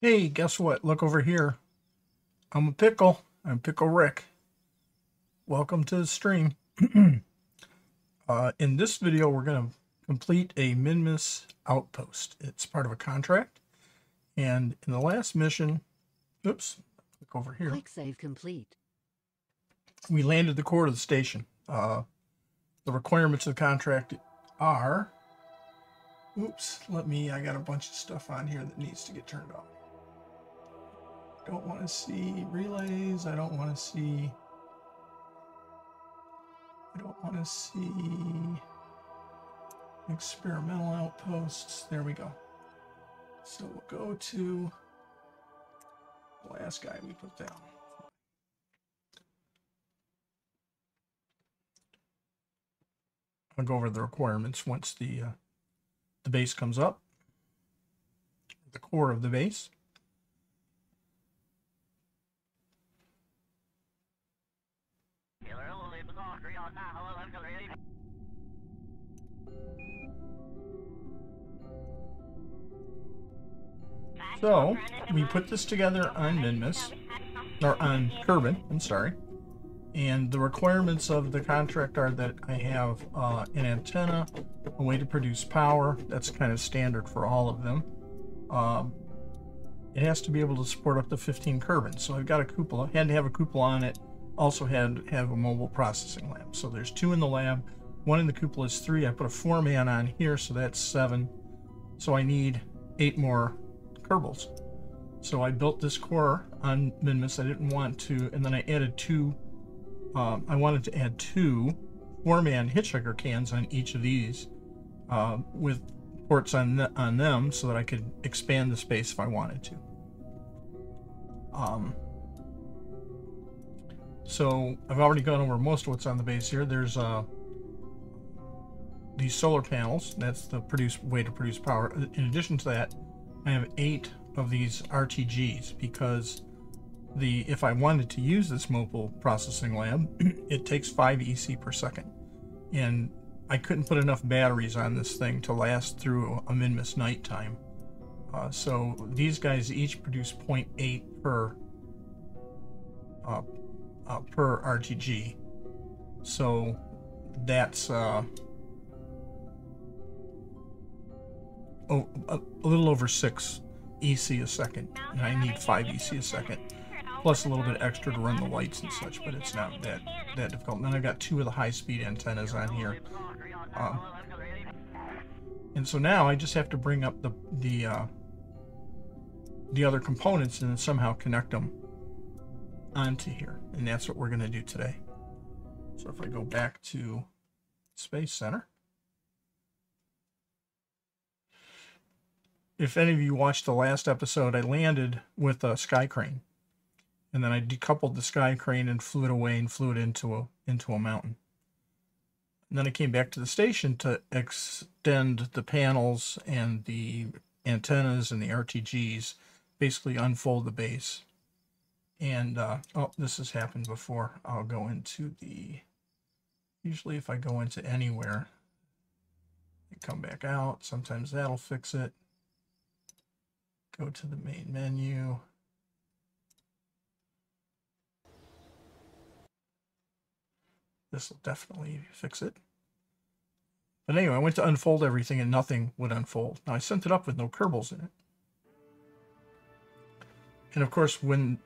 Hey, guess what? Look over here. I'm a pickle. I'm Pickle Rick. Welcome to the stream. In this video, we're going to complete a Minmus outpost. It's part of a contract. And in the last mission, oops, click over here. Quick save complete. We landed the core of the station. The requirements of the contract are, I got a bunch of stuff on here that needs to get turned off. Don't want to see relays. I don't want to see experimental outposts. There we go. So we'll go to the last guy we put down. I'll go over the requirements once the base comes up. The core of the base. So we put this together on Minmus, or on Kerbin, I'm sorry. And the requirements of the contract are that I have an antenna, a way to produce power. That's kind of standard for all of them. It has to be able to support up to 15 Kerbin. So I've got a cupola, had to have a cupola on it, also had to have a mobile processing lab. So there's 2 in the lab, 1 in the cupola is 3. I put a 4-man on here, so that's 7. So I need 8 more Kerbals. So I built this core on Minmus. I didn't want to, and then I added 2. I wanted to add 2 4-man hitchhiker cans on each of these with ports on them so that I could expand the space if I wanted to. So I've already gone over most of what's on the base here. There's these solar panels. That's the way to produce power. In addition to that, I have 8 of these RTGs because if I wanted to use this mobile processing lab, it takes 5 EC per second. And I couldn't put enough batteries on this thing to last through a Minmus nighttime. So these guys each produce 0.8 per RTG. So that's a little over 6 EC a second, and I need 5 EC a second, plus a little bit extra to run the lights and such, but it's not that difficult. And then I've got 2 of the high-speed antennas on here. And so now I just have to bring up the other components and then somehow connect them onto here, and that's what we're going to do today. So if I go back to Space Center, if any of you watched the last episode, I landed with a sky crane, and then I decoupled the sky crane and flew it away and flew it into a mountain. And then I came back to the station to extend the panels and the antennas and the RTGs, basically unfold the base. And oh, this has happened before. I'll go into usually if I go into anywhere and come back out, sometimes that'll fix it. Go to the main menu. This will definitely fix it. But anyway, I went to unfold everything and nothing would unfold. Now I sent it up with no Kerbals in it. And of course, when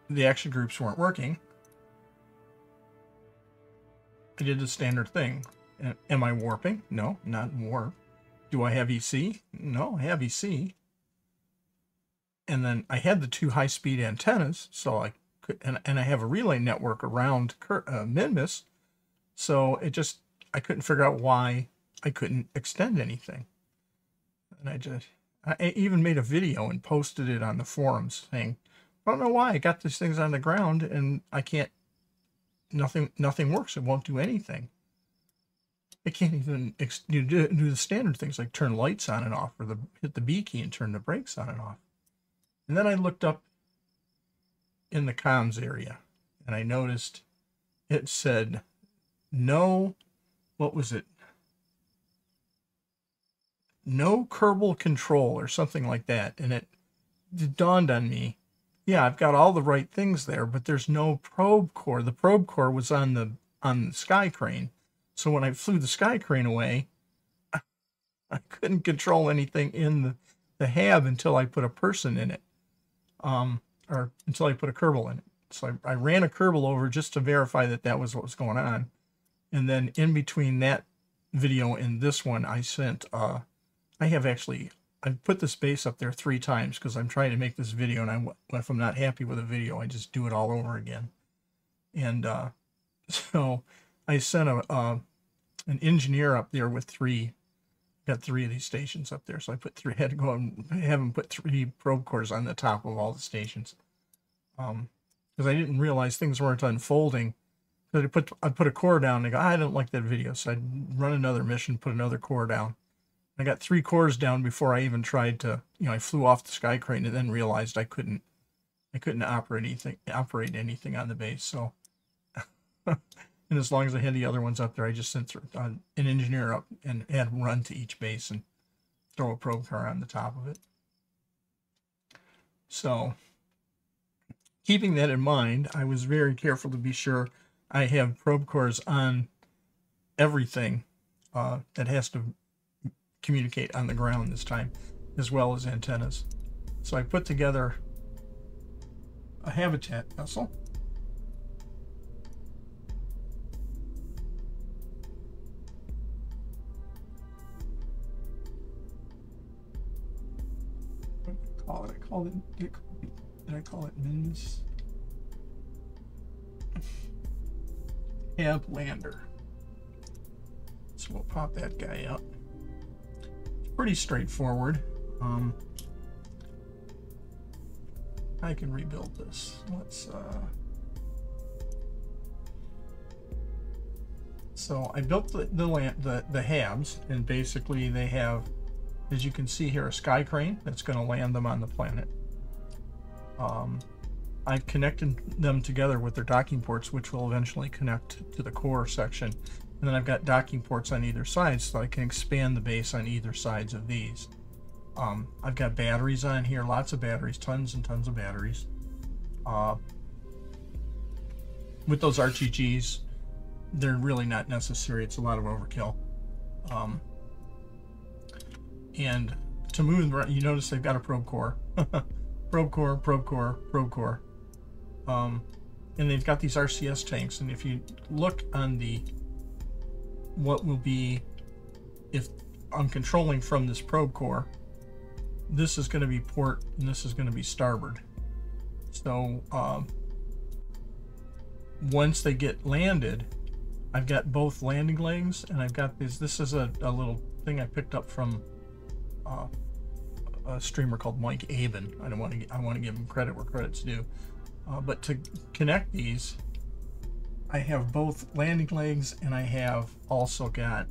the action groups weren't working, I did the standard thing. Am I warping? No, not in warp. Do I have EC? No, I have EC. And then I had the 2 high-speed antennas, so I could, and I have a relay network around Minmus, so I couldn't figure out why I couldn't extend anything. And I even made a video and posted it on the forums saying, I don't know why I got these things on the ground and I can't, nothing works. It won't do anything. I can't even do the standard things like turn lights on and off, or hit the B key and turn the brakes on and off. And then I looked up in the comms area and I noticed it said no, what was it? No Kerbal control or something like that. And it dawned on me, yeah, I've got all the right things there, but there's no probe core. The probe core was on the sky crane. So when I flew the sky crane away, I couldn't control anything in the hab until I put a person in it, or until I put a Kerbal in it. So I ran a Kerbal over just to verify that that was what was going on. And then in between that video and this one, I sent, I've put this base up there 3 times because I'm trying to make this video, and if I'm not happy with a video, I just do it all over again. And so I sent an engineer up there with 3. Got 3 of these stations up there, so I put 3. Had to go and have him put 3 probe cores on the top of all the stations, because I didn't realize things weren't unfolding. So I put a core down. And I go, I didn't like that video, so I'd run another mission, put another core down. I got 3 cores down before I even tried to, I flew off the sky crane and then realized I couldn't operate anything on the base. So, and as long as I had the other ones up there, I just sent an engineer up and had him run to each base and throw a probe car on the top of it. So, keeping that in mind, I was very careful to be sure I have probe cores on everything that has to communicate on the ground this time, as well as antennas. So I put together a habitat vessel. What did I call it? Did I call it Minmus? Hab lander. So we'll pop that guy up. It's pretty straightforward. I can rebuild this. Let's so I built the habs, and basically they have, as you can see here, a sky crane that's going to land them on the planet. I've connected them together with their docking ports, which will eventually connect to the core section. And then I've got docking ports on either side, so I can expand the base on either sides of these. I've got batteries on here, lots of batteries, tons and tons of batteries. With those RTGs, they're really not necessary. It's a lot of overkill. And to move around, you notice they've got a probe core. Probe core, probe core, probe core. And they've got these RCS tanks, and if you look on what will be, if I'm controlling from this probe core, this is going to be port and this is going to be starboard. So once they get landed, I've got both landing legs, and I've got this is a little thing I picked up from a streamer called Mike Aben. I want to give him credit where credit's due. But to connect these, I have both landing legs, and I have also got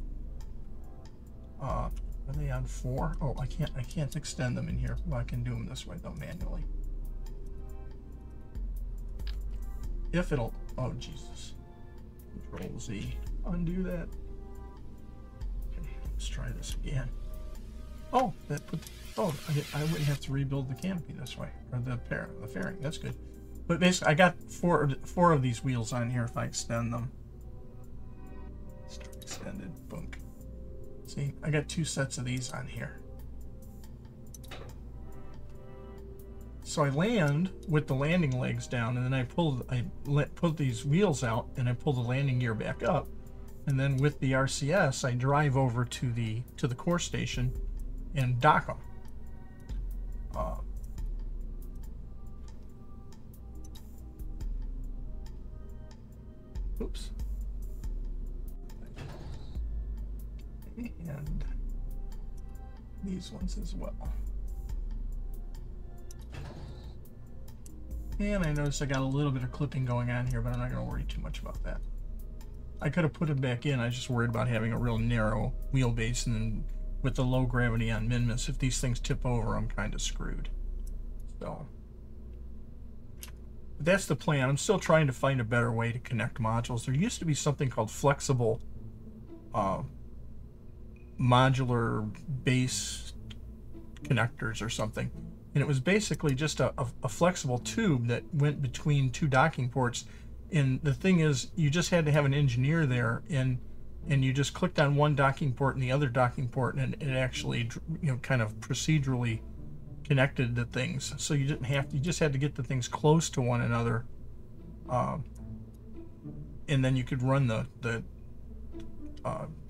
are they on 4? Oh, I can't extend them in here. Well, I can do them this way though, manually. If it'll, oh Jesus, Control Z, undo that. Okay, let's try this again. Oh, that put, oh, I wouldn't have to rebuild the canopy this way, or the fairing. That's good. But basically, I got four of these wheels on here. If I extend them, start extended, boom. See, I got 2 sets of these on here. So I land with the landing legs down, and then I pull these wheels out, and I pull the landing gear back up, and then with the RCS, I drive over to the core station and dock them. Oops. And these ones as well. And I noticed I got a little bit of clipping going on here, but I'm not going to worry too much about that. I could have put it back in. I was just worried about having a real narrow wheelbase, and then with the low gravity on Minmus, if these things tip over, I'm kind of screwed. So but that's the plan. I'm still trying to find a better way to connect modules. There used to be something called flexible modular base connectors or something, And it was basically just a flexible tube that went between two docking ports. And the thing is, you just had to have an engineer there, and you just clicked on one docking port and the other docking port, and it actually, kind of procedurally connected the things. So you didn't have to, you just had to get the things close to one another, and then you could run the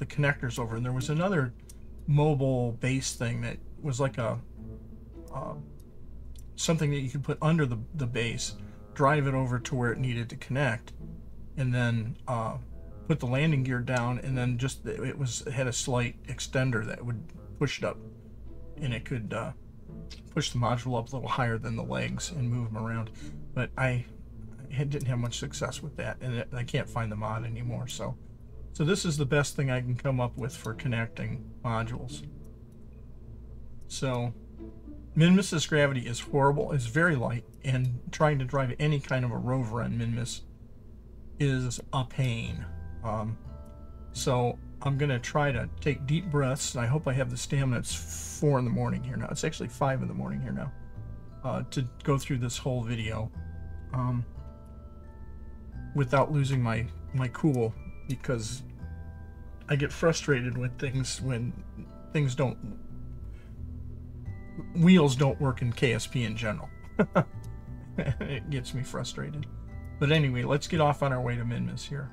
connectors over. And there was another mobile base thing that was like a something that you could put under the base, drive it over to where it needed to connect, and then put the landing gear down, and then just it had a slight extender that would push it up, and it could push the module up a little higher than the legs and move them around. But I didn't have much success with that, and I can't find the mod anymore. So this is the best thing I can come up with for connecting modules. So Minmus's gravity is horrible. It's very light, and trying to drive any kind of a rover on Minmus is a pain. So I'm going to try to take deep breaths, and I hope I have the stamina. It's 4 in the morning here now. It's actually 5 in the morning here now, to go through this whole video without losing my cool, because I get frustrated when things don't, wheels don't work in KSP in general. It gets me frustrated. But anyway, let's get off on our way to Minmus here.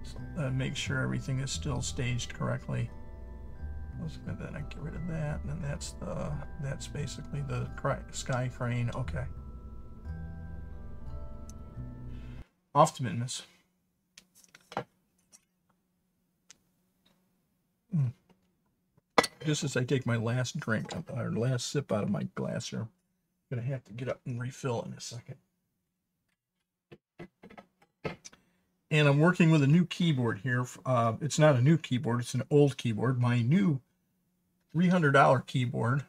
So, make sure everything is still staged correctly. Then I get rid of that, and then that's basically the sky crane. Okay. Off to Minmus. Just as I take my last drink, or last sip out of my glass here, I'm going to have to get up and refill in a second. And I'm working with a new keyboard here. It's not a new keyboard, it's an old keyboard. My new $300 keyboard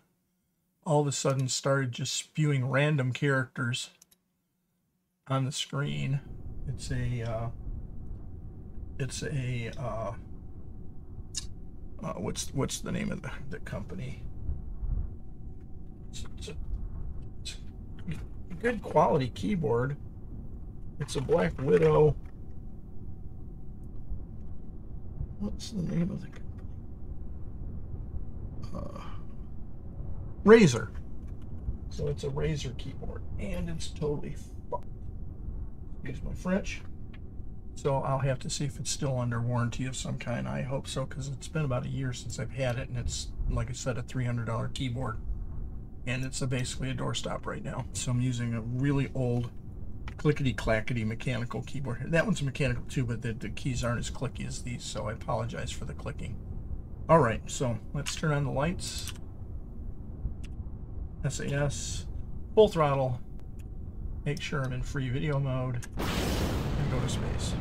all of a sudden started just spewing random characters on the screen. It's a what's the name of the company? It's a good quality keyboard. It's a Black Widow. What's the name of the company? Razer. So it's a Razer keyboard, and it's totally fucked. Excuse my French. So I'll have to see if it's still under warranty of some kind. I hope so, because it's been about a year since I've had it, and it's, like I said, a $300 keyboard. And it's basically a doorstop right now. So I'm using a really old clickety-clackety mechanical keyboard. That one's mechanical too, but the keys aren't as clicky as these, so I apologize for the clicking. All right, so let's turn on the lights. SAS, full throttle. Make sure I'm in free video mode, and go to space.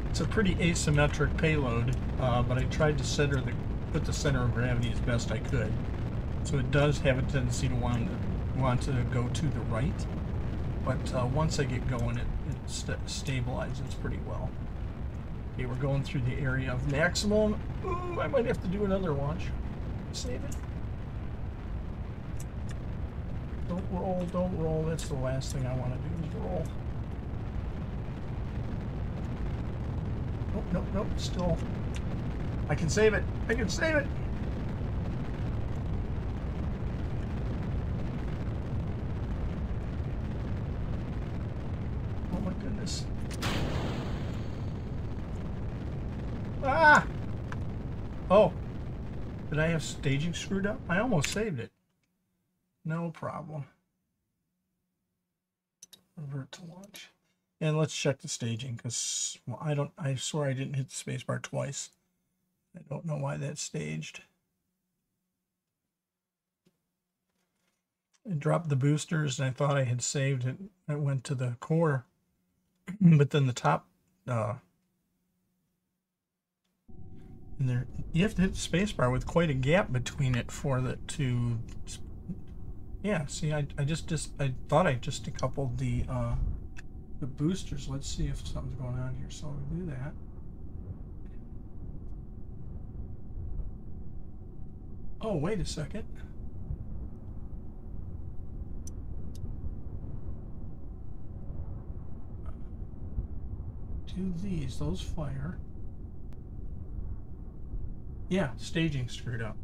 It's a pretty asymmetric payload, but I tried to put the center of gravity as best I could. So it does have a tendency to want to go to the right, but once I get going, it stabilizes pretty well. Okay, we're going through the area of maximum. Ooh, I might have to do another launch. Save it. Don't roll, don't roll. That's the last thing I want to do is roll. Nope, nope, nope, still. I can save it. I can save it. Oh my goodness. Ah! Oh. Did I have staging screwed up? I almost saved it. No problem. Revert to launch. And let's check the staging, because well, I swear I didn't hit the spacebar twice. I don't know why that's staged. I dropped the boosters, and I thought I had saved it. I went to the core, but then the top And there, you have to hit the spacebar with quite a gap between it for that to. Yeah, see, I thought I just decoupled the boosters. Let's see if something's going on here. So I'll do that. Oh, wait a second. Do these, those fire. Yeah, staging screwed up.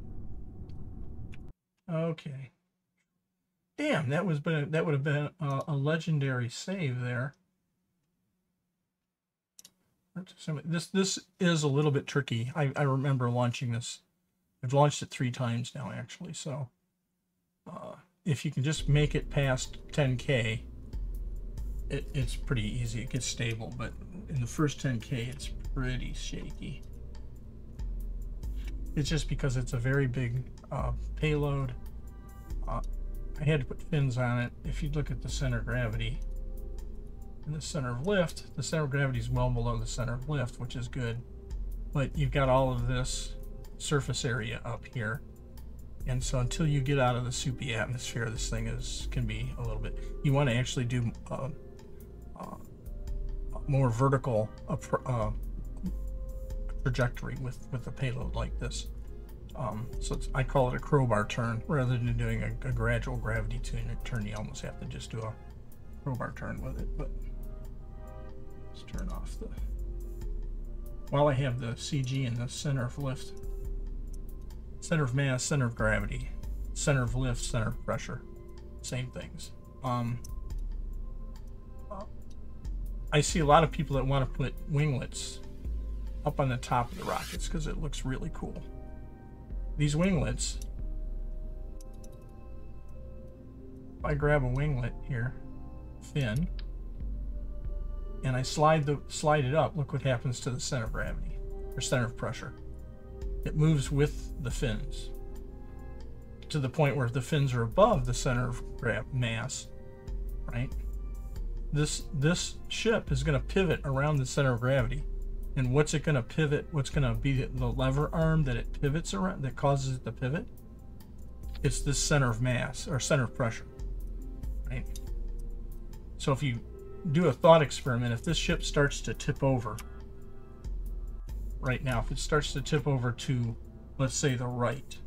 Okay. Damn, that would have been a legendary save there. This is a little bit tricky. I remember launching this. I've launched it 3 times now, actually. So if you can just make it past 10K, it's pretty easy. It gets stable, but in the first 10K, it's pretty shaky. It's just because it's a very big payload. I had to put fins on it. If you look at the center of gravity and the center of lift, the center of gravity is well below the center of lift, which is good. But you've got all of this surface area up here. And so until you get out of the soupy atmosphere, this thing can be a little bit... You want to actually do more vertical trajectory with a payload like this. So I call it a crowbar turn rather than doing a gradual gravity turn. You almost have to just do a crowbar turn with it. But let's turn off the... While I have the CG in the center of lift, center of mass, center of gravity, center of lift, center of pressure, same things. I see a lot of people that want to put winglets up on the top of the rockets because it looks really cool. These winglets, if I grab a winglet here, fin, and I slide it up, look what happens to the center of gravity, or center of pressure. It moves with the fins to the point where the fins are above the center of mass, right? This ship is going to pivot around the center of gravity. And what's it going to pivot? What's going to be the lever arm that it pivots around, that causes it to pivot? It's this center of mass, or center of pressure, right? So if you do a thought experiment, if this ship starts to tip over, right now, if it starts to tip over to, let's say, the right,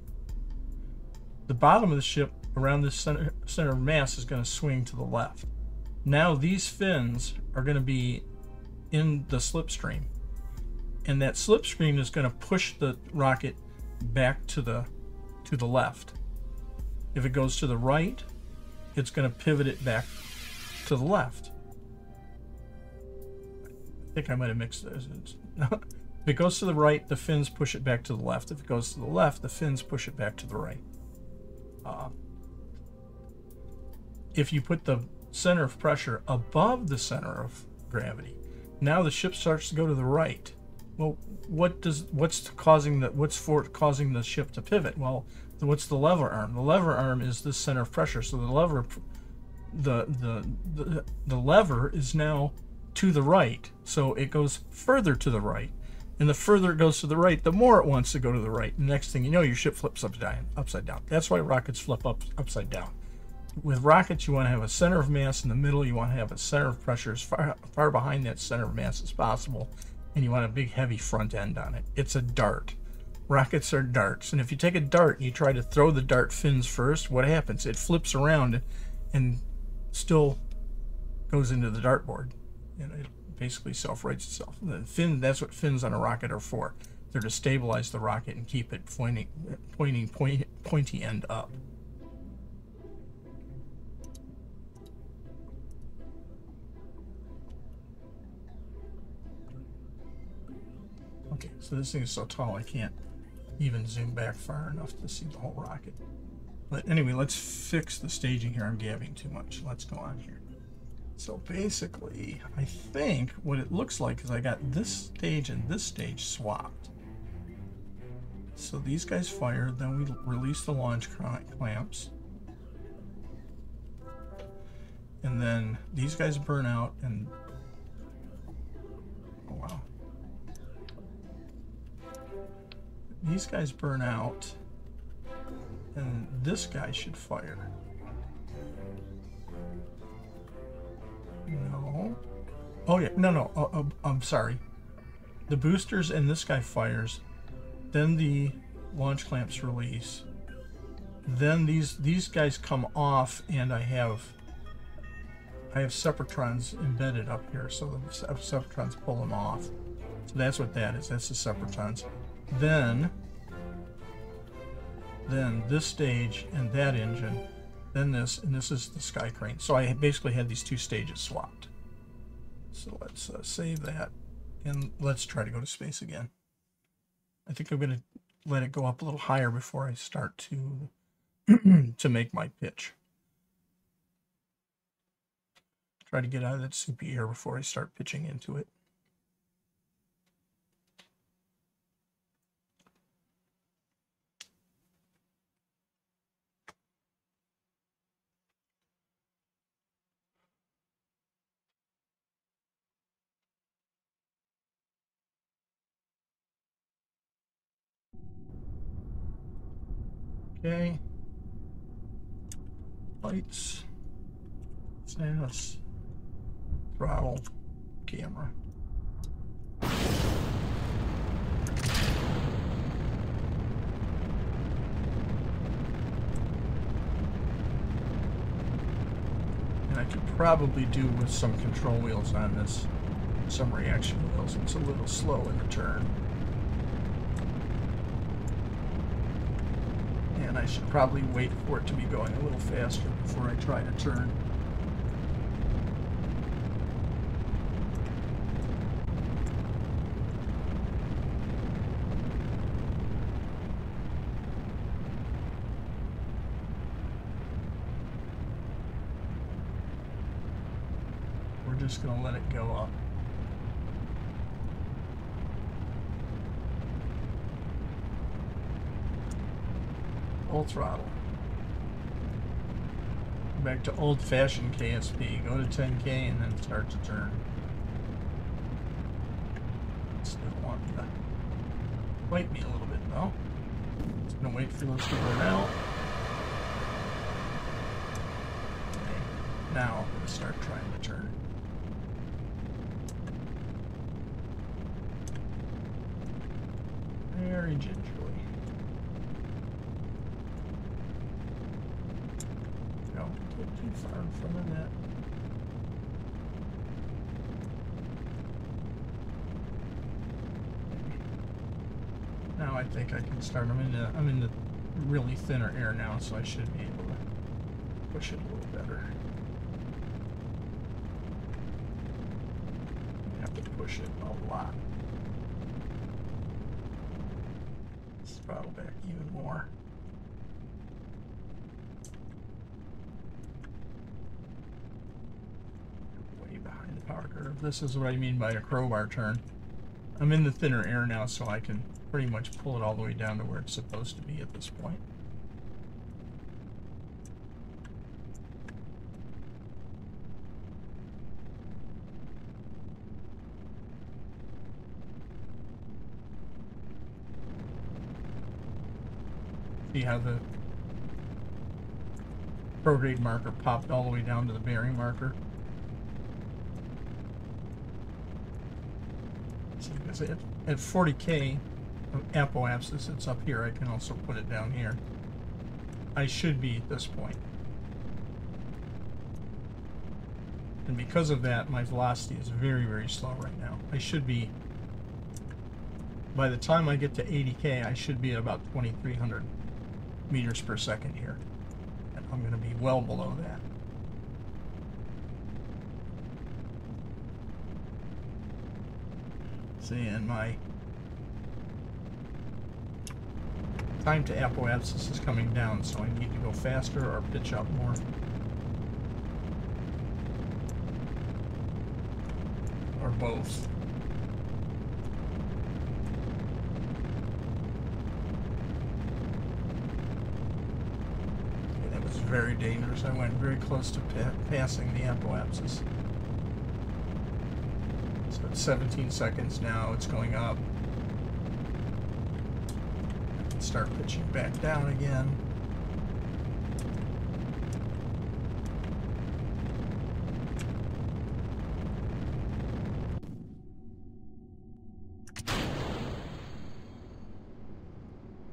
the bottom of the ship around this center of mass is going to swing to the left. Now these fins are going to be in the slipstream. And that slipstream is going to push the rocket back to the left. If it goes to the right, it's going to pivot it back to the left. I think I might have mixed those. If it goes to the right, the fins push it back to the left. If it goes to the left, the fins push it back to the right. If you put the center of pressure above the center of gravity, now the ship starts to go to the right. Well, what's causing the ship to pivot? Well, what's the lever arm? The lever arm is the center of pressure. So the lever is now to the right. So it goes further to the right. And the further it goes to the right, the more it wants to go to the right. And next thing you know, your ship flips upside down. That's why rockets flip upside down. With rockets, you want to have a center of mass in the middle. You want to have a center of pressure as far behind that center of mass as possible. And you want a big heavy front end on it. It's a dart. Rockets are darts. And if you take a dart and you try to throw the dart fins first, what happens? It flips around and still goes into the dartboard. You know, it basically self-rights itself. The fin, that's what fins on a rocket are for. They're to stabilize the rocket and keep it pointy end up. Okay, so this thing is so tall I can't even zoom back far enough to see the whole rocket. But anyway, let's fix the staging here. I'm gabbing too much. Let's go on here. So basically, I think what it looks like is I got this stage and this stage swapped. So these guys fire, then we release the launch clamps. And then these guys burn out and... Oh, wow. these guys burn out, and this guy should fire. No. Oh yeah, no. I'm sorry. The boosters and this guy fires, then the launch clamps release, then these guys come off, and I have separatrons embedded up here, so the separatrons pull them off. So that's what that is. That's the separatrons. Then this stage and that engine, then this, and this is the sky crane. So I basically had these two stages swapped. So let's save that, and let's try to go to space again. I think I'm going to let it go up a little higher before I start to to make my pitch. Try to get out of that soupy air before I start pitching into it. Okay. Lights. SAS. Throttle. Camera. And I could probably do with some control wheels on this. Some reaction wheels. It's a little slow in the turn. And I should probably wait for it to be going a little faster before I try to turn. We're just going to let it go up. Full throttle. Back to old-fashioned KSP. Go to 10K and then start to turn. Still want to wait me a little bit though. Just gonna wait for those to burn out. Okay. Now I'm gonna start trying to turn. Very gingerly. Too far in front of that. Now I think I can start. I'm in the really thinner air now, so I should be able to push it a little better. I have to push it a lot. Let's throttle back even more. Power curve. This is what I mean by a crowbar turn. I'm in the thinner air now, so I can pretty much pull it all the way down to where it's supposed to be at this point. See how the prograde marker popped all the way down to the bearing marker? At 40K of apoapsis, it's up here. I can also put it down here. I should be at this point. And because of that, my velocity is very, very slow right now. I should be, by the time I get to 80K, I should be at about 2,300 meters per second here. And I'm going to be well below that. See, and my time to apoapsis is coming down, so I need to go faster or pitch up more. Or both. Okay, that was very dangerous. I went very close to passing the apoapsis. So it's 17 seconds now, it's going up. start pitching back down again.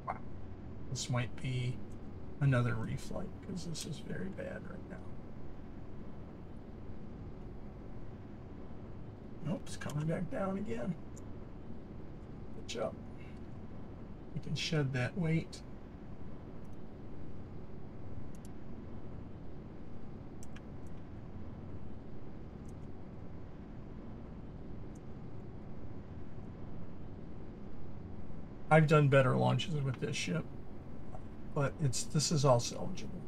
Wow. This might be another reflight because this is very bad right now. Nope, it's coming back down again. Pitch up. We can shed that weight. I've done better launches with this ship, but this is all salvageable.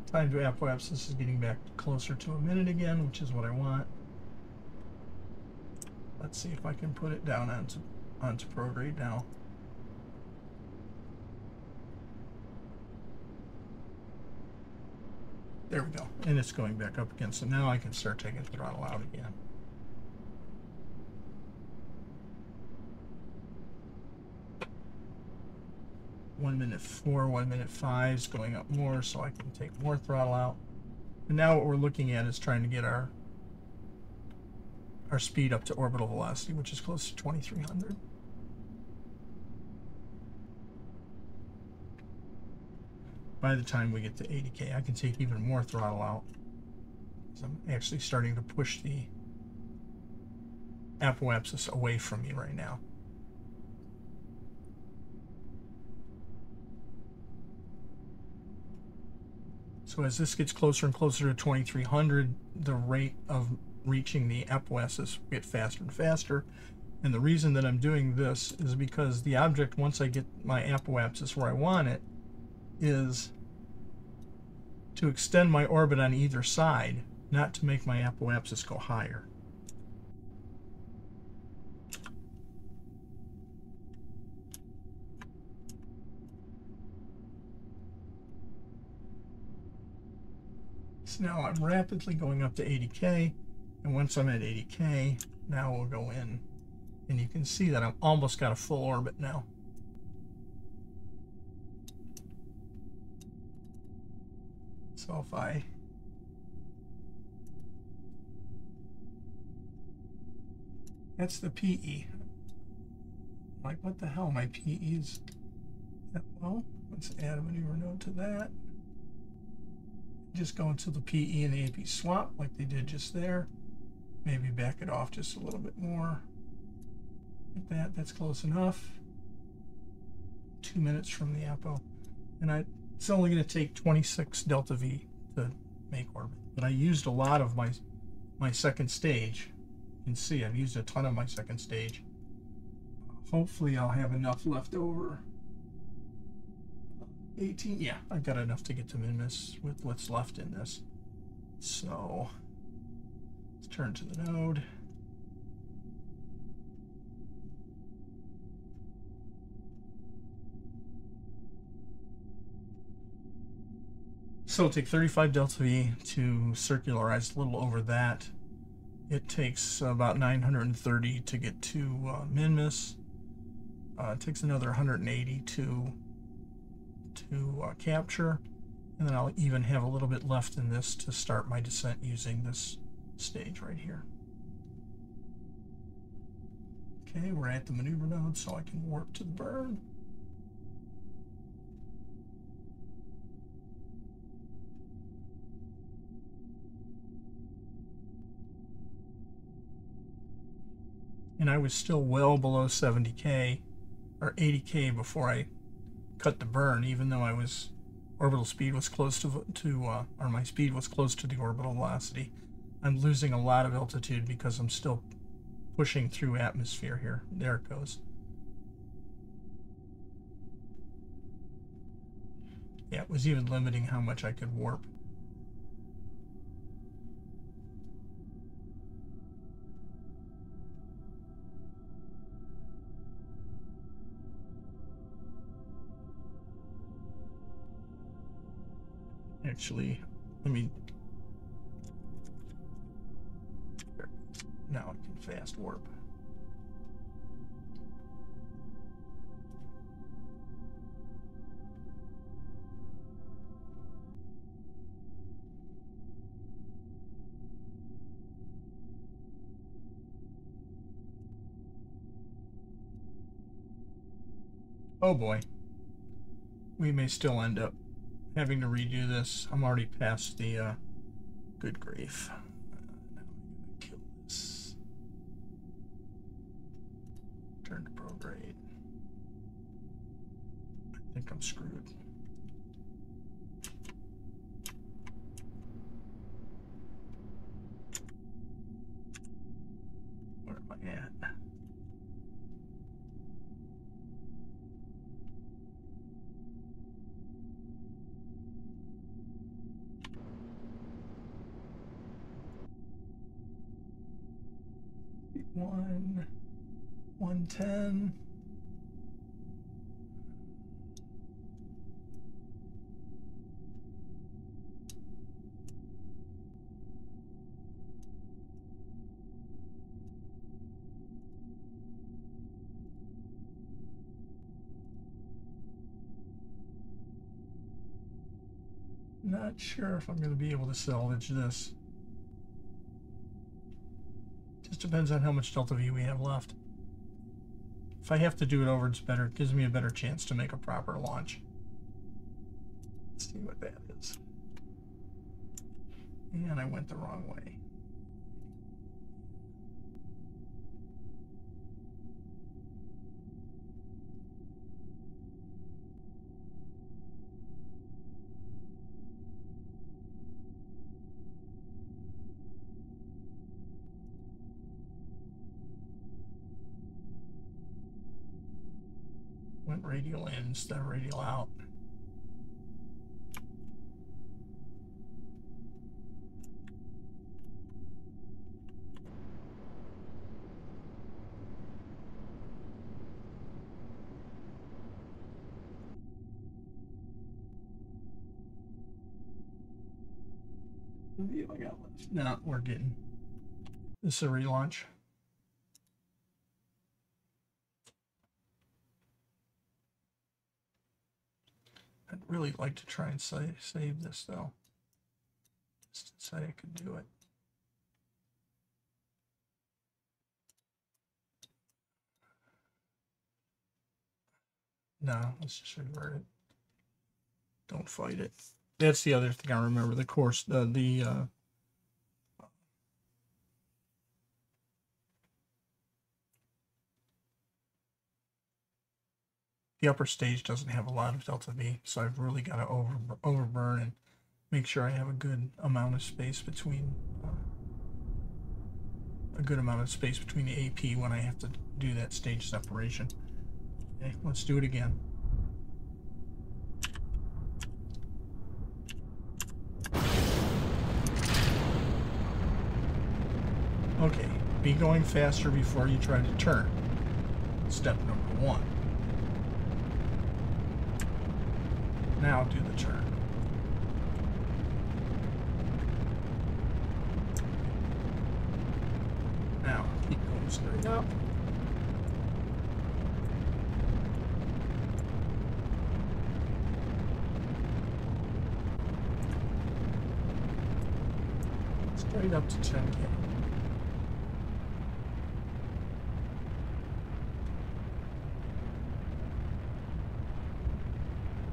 Time to apoapsis is getting back closer to a minute again, which is what I want. Let's see if I can put it down onto prograde now. There we go, and it's going back up again. So now I can start taking the throttle out again. One minute 4, 1 minute 5 is going up more, so I can take more throttle out. And now what we're looking at is trying to get our speed up to orbital velocity, which is close to 2,300. By the time we get to 80K, I can take even more throttle out. So I'm actually starting to push the apoapsis away from me right now. So as this gets closer and closer to 2,300, the rate of reaching the apoapsis will get faster and faster. And the reason that I'm doing this is because the object, once I get my apoapsis where I want it, is to extend my orbit on either side, not to make my apoapsis go higher. So now I'm rapidly going up to 80K, and once I'm at 80K, now we'll go in, and you can see that I've almost got a full orbit now. So if that's the PE. Like, what the hell, my PE is that low? Let's add a maneuver node to that. Just go into the PE and the AP swap like they did just there. Maybe back it off just a little bit more. Like that, that's close enough. 2 minutes from the apo. And it's only going to take 26 delta V to make orbit. But I used a lot of my second stage. You can see I've used a ton of my second stage. Hopefully I'll have enough left over. 18, yeah, I've got enough to get to Minmus with what's left in this. So let's turn to the node. So it'll take 35 delta V to circularize a little over that. It takes about 930 to get to Minmus. It takes another 180 to capture, and then I'll even have a little bit left in this to start my descent using this stage right here. Okay, we're at the maneuver node, so I can warp to the burn. And I was still well below 70K or 80K before I cut the burn, even though orbital speed was close to or my speed was close to the orbital velocity. I'm losing a lot of altitude because I'm still pushing through atmosphere here. There it goes. Yeah, it was even limiting how much I could warp. Actually, now I can fast warp. Oh boy. We may still end up having to redo this. I'm already past the, good grief. Now I'm gonna kill this. Turn to prograde. I think I'm screwed. Where am I at? One, 110. Not sure if I'm going to be able to salvage this. Just depends on how much Delta V we have left. If I have to do it over, it's better. It gives me a better chance to make a proper launch. Let's see what that is. And I went the wrong way. Went radial in instead of radial out. The view I got left. No, we're getting this is a relaunch. I'd really like to try and save this though. Just to say I could do it. No, let's just revert it. Don't fight it. That's the other thing I remember. The course, the upper stage doesn't have a lot of Delta V, so I've really got to overburn and make sure I have a good amount of space between the AP when I have to do that stage separation. Okay, let's do it again. Okay, be going faster before you try to turn. Step number 1. Now do the turn. Now keep going straight up. Straight up to 10K.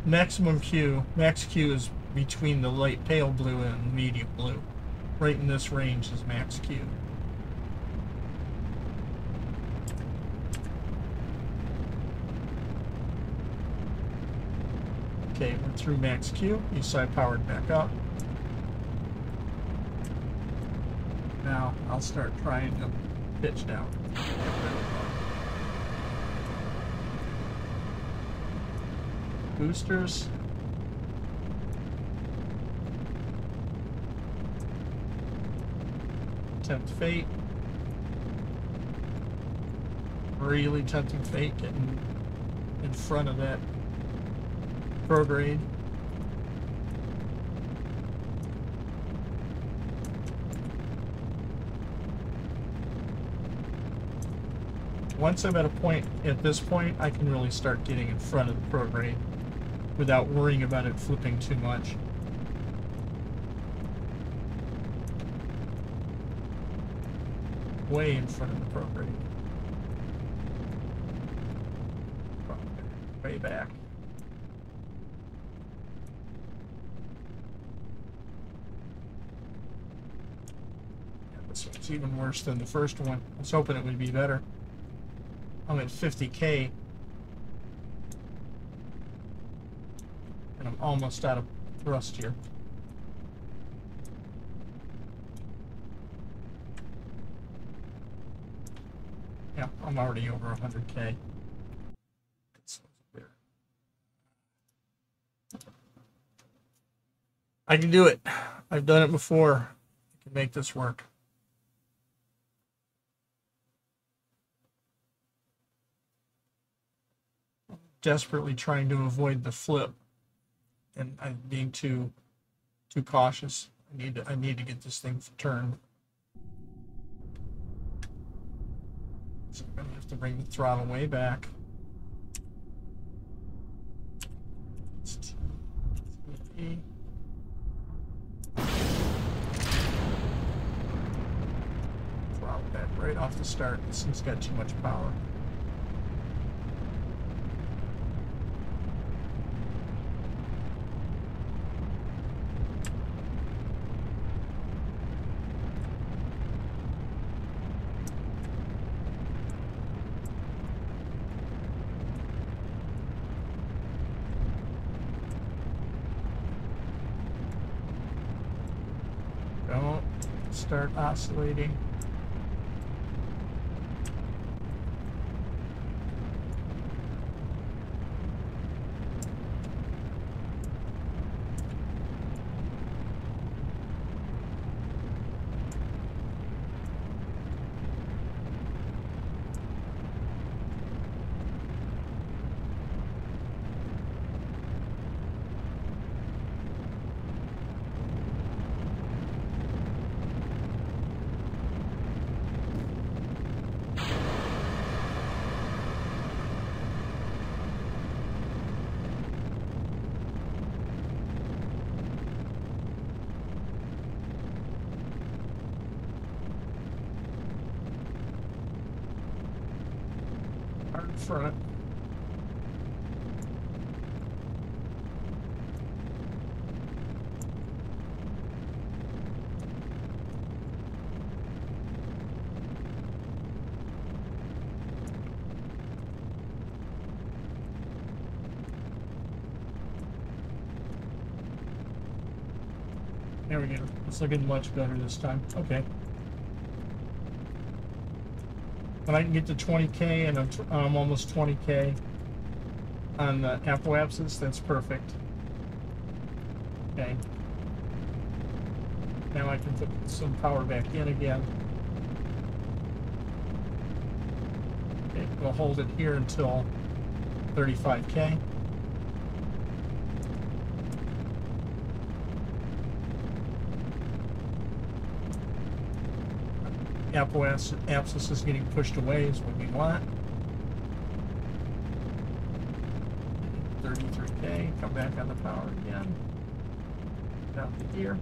Maximum Q, max Q is between the light pale blue and medium blue. Right in this range is max Q. Okay, we're through max Q. You saw I powered back up. Now I'll start trying to pitch down. Boosters. Tempt fate. Really tempting fate getting in front of that prograde. Once I'm at a point, at this point, I can really start getting in front of the prograde without worrying about it flipping too much. Way in front of the prograde. way back. Yeah, this one's even worse than the first one. I was hoping it would be better. I'm at 50K. And I'm almost out of thrust here. Yeah, I'm already over 100K. I can do it. I've done it before. I can make this work. I'm desperately trying to avoid the flip, and I'm being too cautious. I need to get this thing turned. So I'm gonna have to bring the throttle way back. Throttle back right off the start. This thing's got too much power. Don't start oscillating. Hard front. There we go. It's looking much better this time. Okay. When I can get to 20K and I'm almost 20K on the apoapsis, that's perfect. Okay. Now I can put some power back in again. Okay, we'll hold it here until 35K. Apoapsis is getting pushed away is what we want. 33K, come back on the power again. Down to here.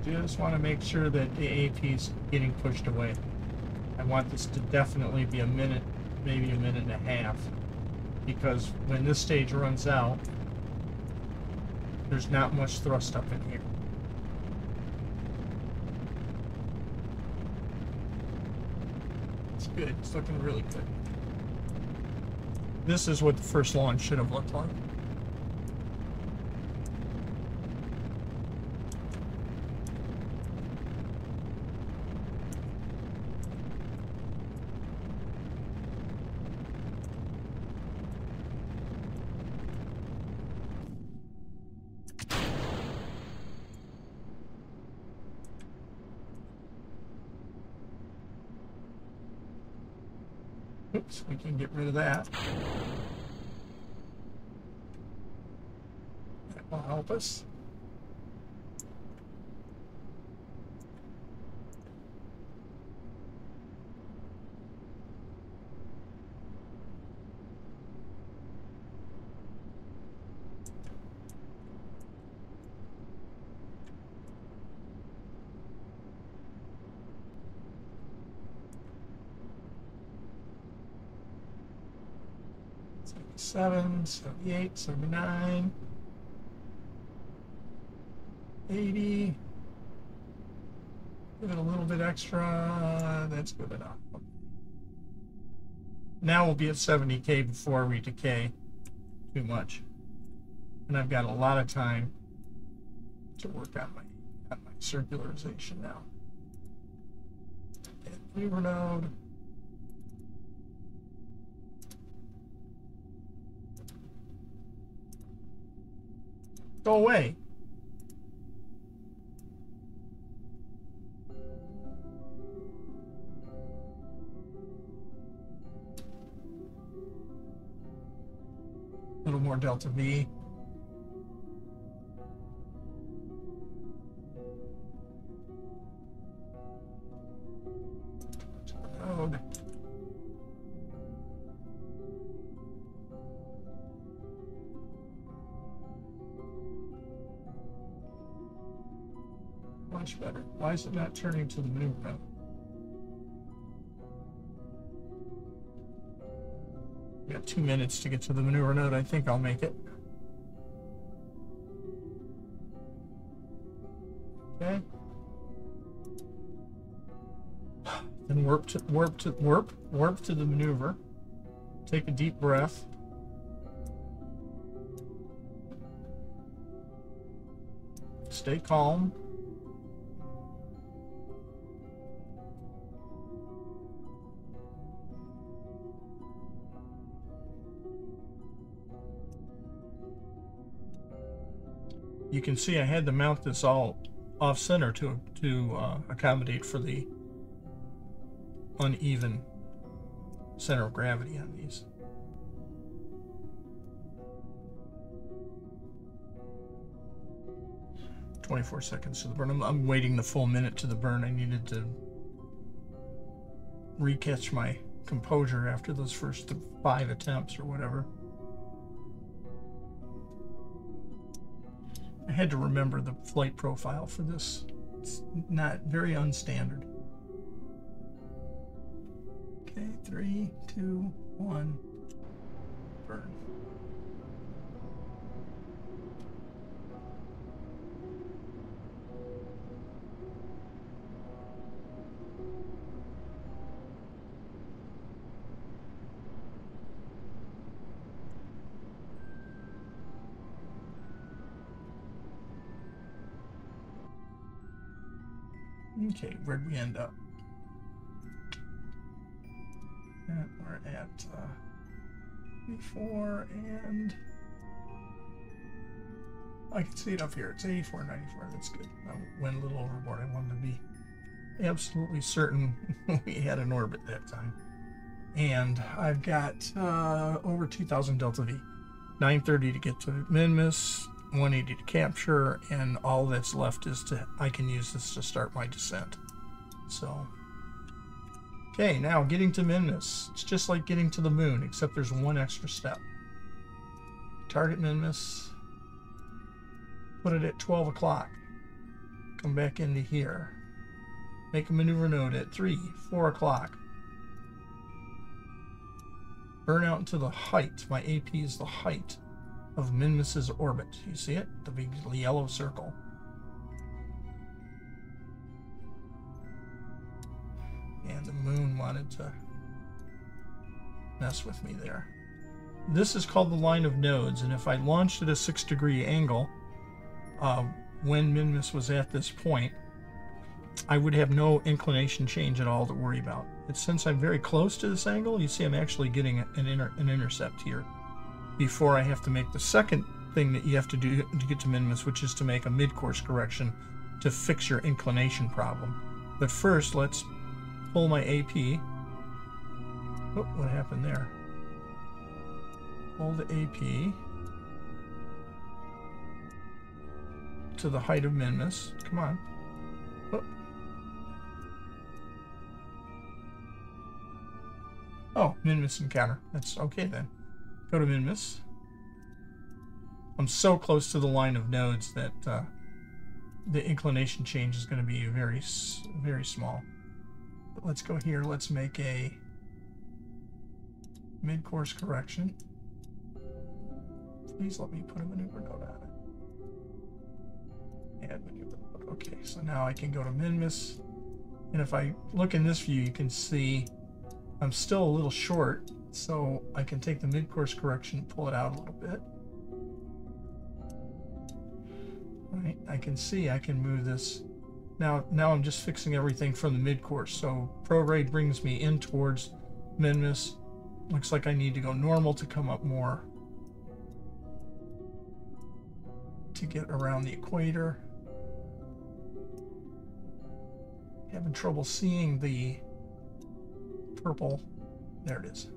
Just want to make sure that the AP is getting pushed away. I want this to definitely be a minute, maybe a minute and a half. Because when this stage runs out, there's not much thrust up in here. It's good. It's looking really good. This is what the first launch should have looked like. Oops, we can get rid of that. That will help us. 77, 78, 79, 80. Give it a little bit extra. That's good enough. Now we'll be at 70K before we decay too much. And I've got a lot of time to work on my circularization now. And maneuver node. Go away. A little more delta V. Node. Much better. Why is it not turning to the maneuver node? We got 2 minutes to get to the maneuver node. I think I'll make it. Okay. Then warp to the maneuver. Take a deep breath. Stay calm. You can see I had to mount this all off center to accommodate for the uneven center of gravity on these. "24 seconds to the burn." I'm waiting the full minute to the burn. I needed to recatch my composure after those first 5 attempts or whatever. I had to remember the flight profile for this. It's not very unstandard. Okay, 3, 2, 1, burn. Okay, where'd we end up? We're at 84, and I can see it up here. It's 84.94. That's good. I went a little overboard. I wanted to be absolutely certain we had an orbit that time. And I've got over 2,000 delta V. 930 to get to Minmus, 180 to capture, and all that's left is I can use this to start my descent. So, okay, now getting to Minmus. It's just like getting to the moon, except there's one extra step. Target Minmus, put it at 12 o'clock. Come back into here. Make a maneuver node at 3, 4 o'clock. Burn out into the height. My AP is the height of Minmus's orbit. You see it? The big yellow circle. And the moon wanted to mess with me there. This is called the line of nodes, and if I launched at a 6-degree angle, when Minmus was at this point, I would have no inclination change at all to worry about. But since I'm very close to this angle, you see I'm actually getting an intercept here before I have to make the second thing that you have to do to get to Minmus, which is to make a mid-course correction to fix your inclination problem. But first, let's pull my AP. Oh, what happened there? Pull the AP to the height of Minmus. Come on. Oh, Minmus encounter. That's okay then. Go to Minmus. I'm so close to the line of nodes that the inclination change is going to be very, very small. But let's go here. Let's make a mid-course correction. Please let me put a maneuver node on it. Add maneuver node. Okay, so now I can go to Minmus. And if I look in this view, you can see I'm still a little short, so I can take the mid-course correction and pull it out a little bit. All right, I can see I can move this. Now I'm just fixing everything from the mid-course. So prograde brings me in towards Minmus. Looks like I need to go normal to come up more to get around the equator. Having trouble seeing the purple. There it is.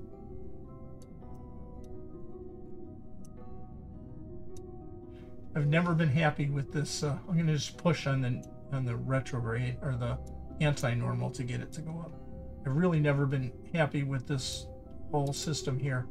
I've never been happy with this. I'm going to just push on the retrograde or the anti-normal to get it to go up. I've really never been happy with this whole system here.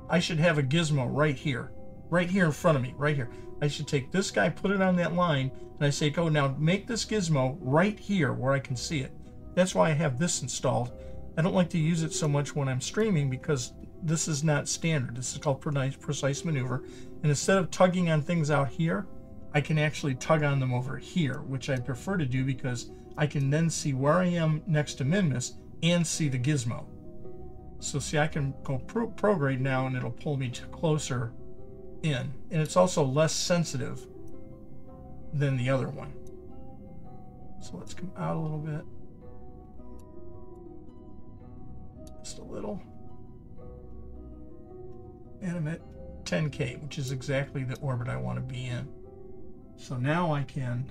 I should have a gizmo right here in front of me, right here. I should take this guy, put it on that line, and I say, go now, make this gizmo right here where I can see it. That's why I have this installed. I don't like to use it so much when I'm streaming because this is not standard. This is called precise maneuver. And instead of tugging on things out here, I can actually tug on them over here, which I prefer to do because I can then see where I am next to Minmus and see the gizmo. So see, I can go prograde now and it'll pull me closer in. And it's also less sensitive than the other one. So let's come out a little bit. Just a little. And I'm at 10K, which is exactly the orbit I want to be in. So now I can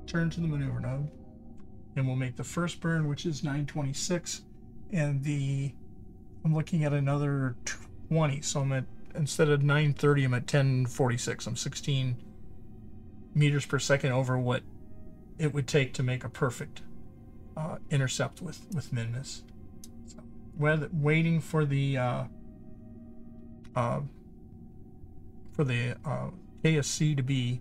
turn to the maneuver node, and we'll make the first burn, which is 926, and I'm looking at another 20, so I'm at, instead of 930, I'm at 1046. I'm 16 meters per second over what it would take to make a perfect intercept with Minmus. So, waiting for the KSC to be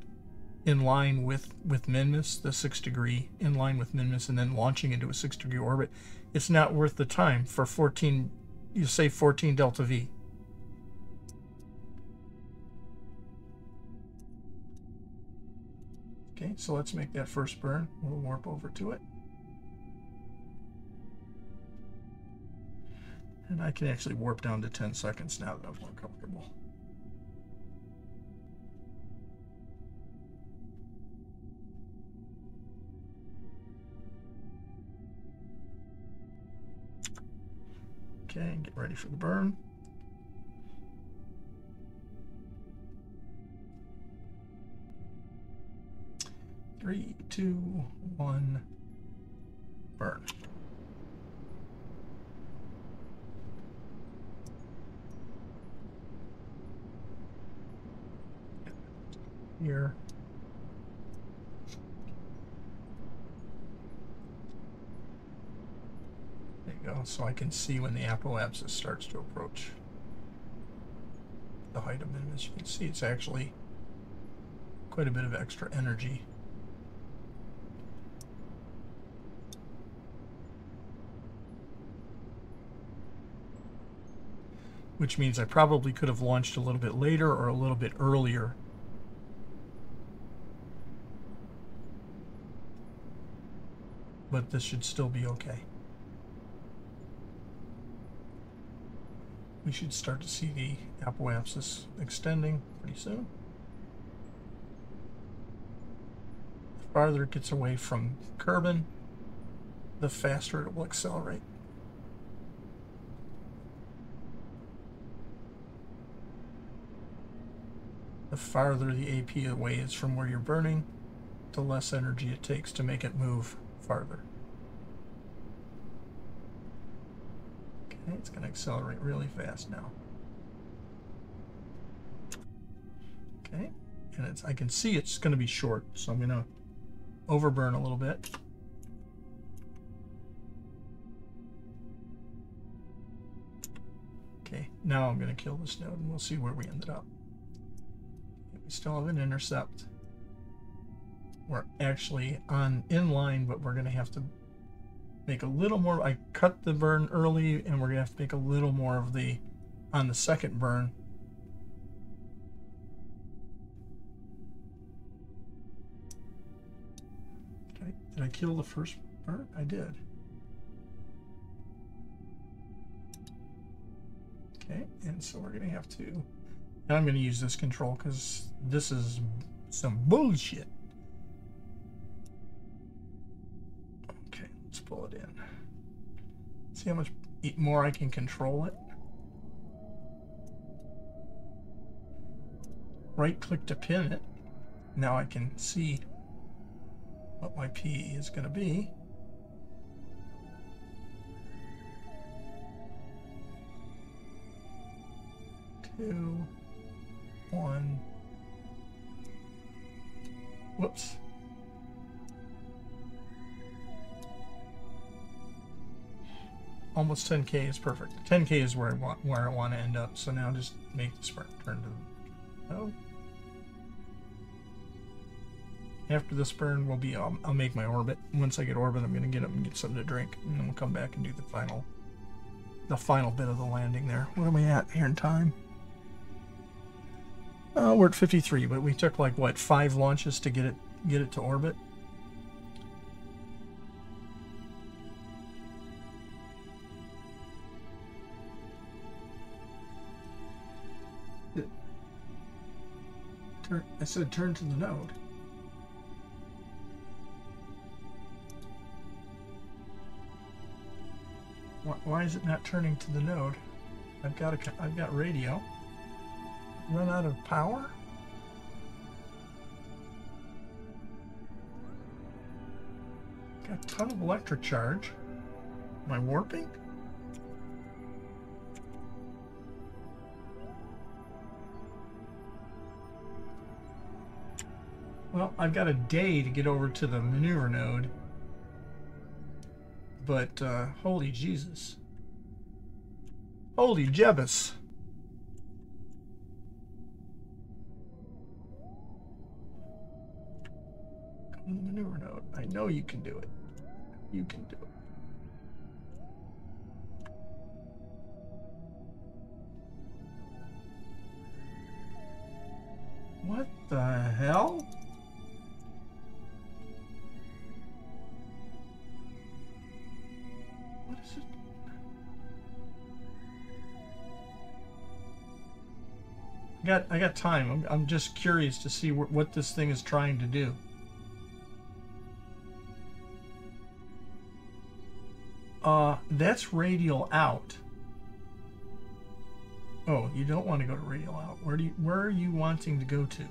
in line with Minmus, the 6-degree in line with Minmus, and then launching into a 6-degree orbit. It's not worth the time for 14. You say 14 delta V. Okay, so let's make that first burn. We'll warp over to it. And I can actually warp down to 10 seconds now that I'm more comfortable. Okay, get ready for the burn. Three, two, one, burn. Here. There you go, so I can see when the apoapsis starts to approach the height of Minmus. You can see it's actually quite a bit of extra energy. Which means I probably could have launched a little bit later or a little bit earlier. But this should still be okay. We should start to see the apoapsis extending pretty soon. The farther it gets away from Kerbin, the faster it will accelerate. The farther the AP away is from where you're burning, the less energy it takes to make it move farther. Okay, it's going to accelerate really fast now. Okay, and I can see it's going to be short, so I'm going to overburn a little bit. Okay, now I'm going to kill this node and we'll see where we ended up. We still have an intercept. we're actually on inline, but we're going to have to make a little more. I cut the burn early, and we're going to have to make a little more of the on the second burn. Did I kill the first burn? I did. Okay, and so we're going to have to, and I'm going to use this control because this is some bullshit. Okay, let's pull it in. See how much more I can control it. Right click to pin it. Now I can see what my PE is going to be. Two, one. Whoops. Almost 10K is perfect. 10K is where I want to end up. So now just make the sprint turn to no. After this burn will be I'll make my orbit. Once I get orbit, I'm gonna get up and get something to drink, and then we'll come back and do the final bit of the landing there. Where are we at here in time? We're at 53, but we took like what 5 launches to get it to orbit. I said turn to the node. Why is it not turning to the node? I've got radio. Run out of power? Got a ton of electric charge. Am I warping? Well, I've got a day to get over to the maneuver node. But, holy Jesus. Holy Jebus. Come to the maneuver node. I know you can do it. You can do it. What the hell? What is it? I got time. I'm just curious to see what this thing is trying to do. That's radial out. Oh, you don't want to go to radial out. Where are you wanting to go to?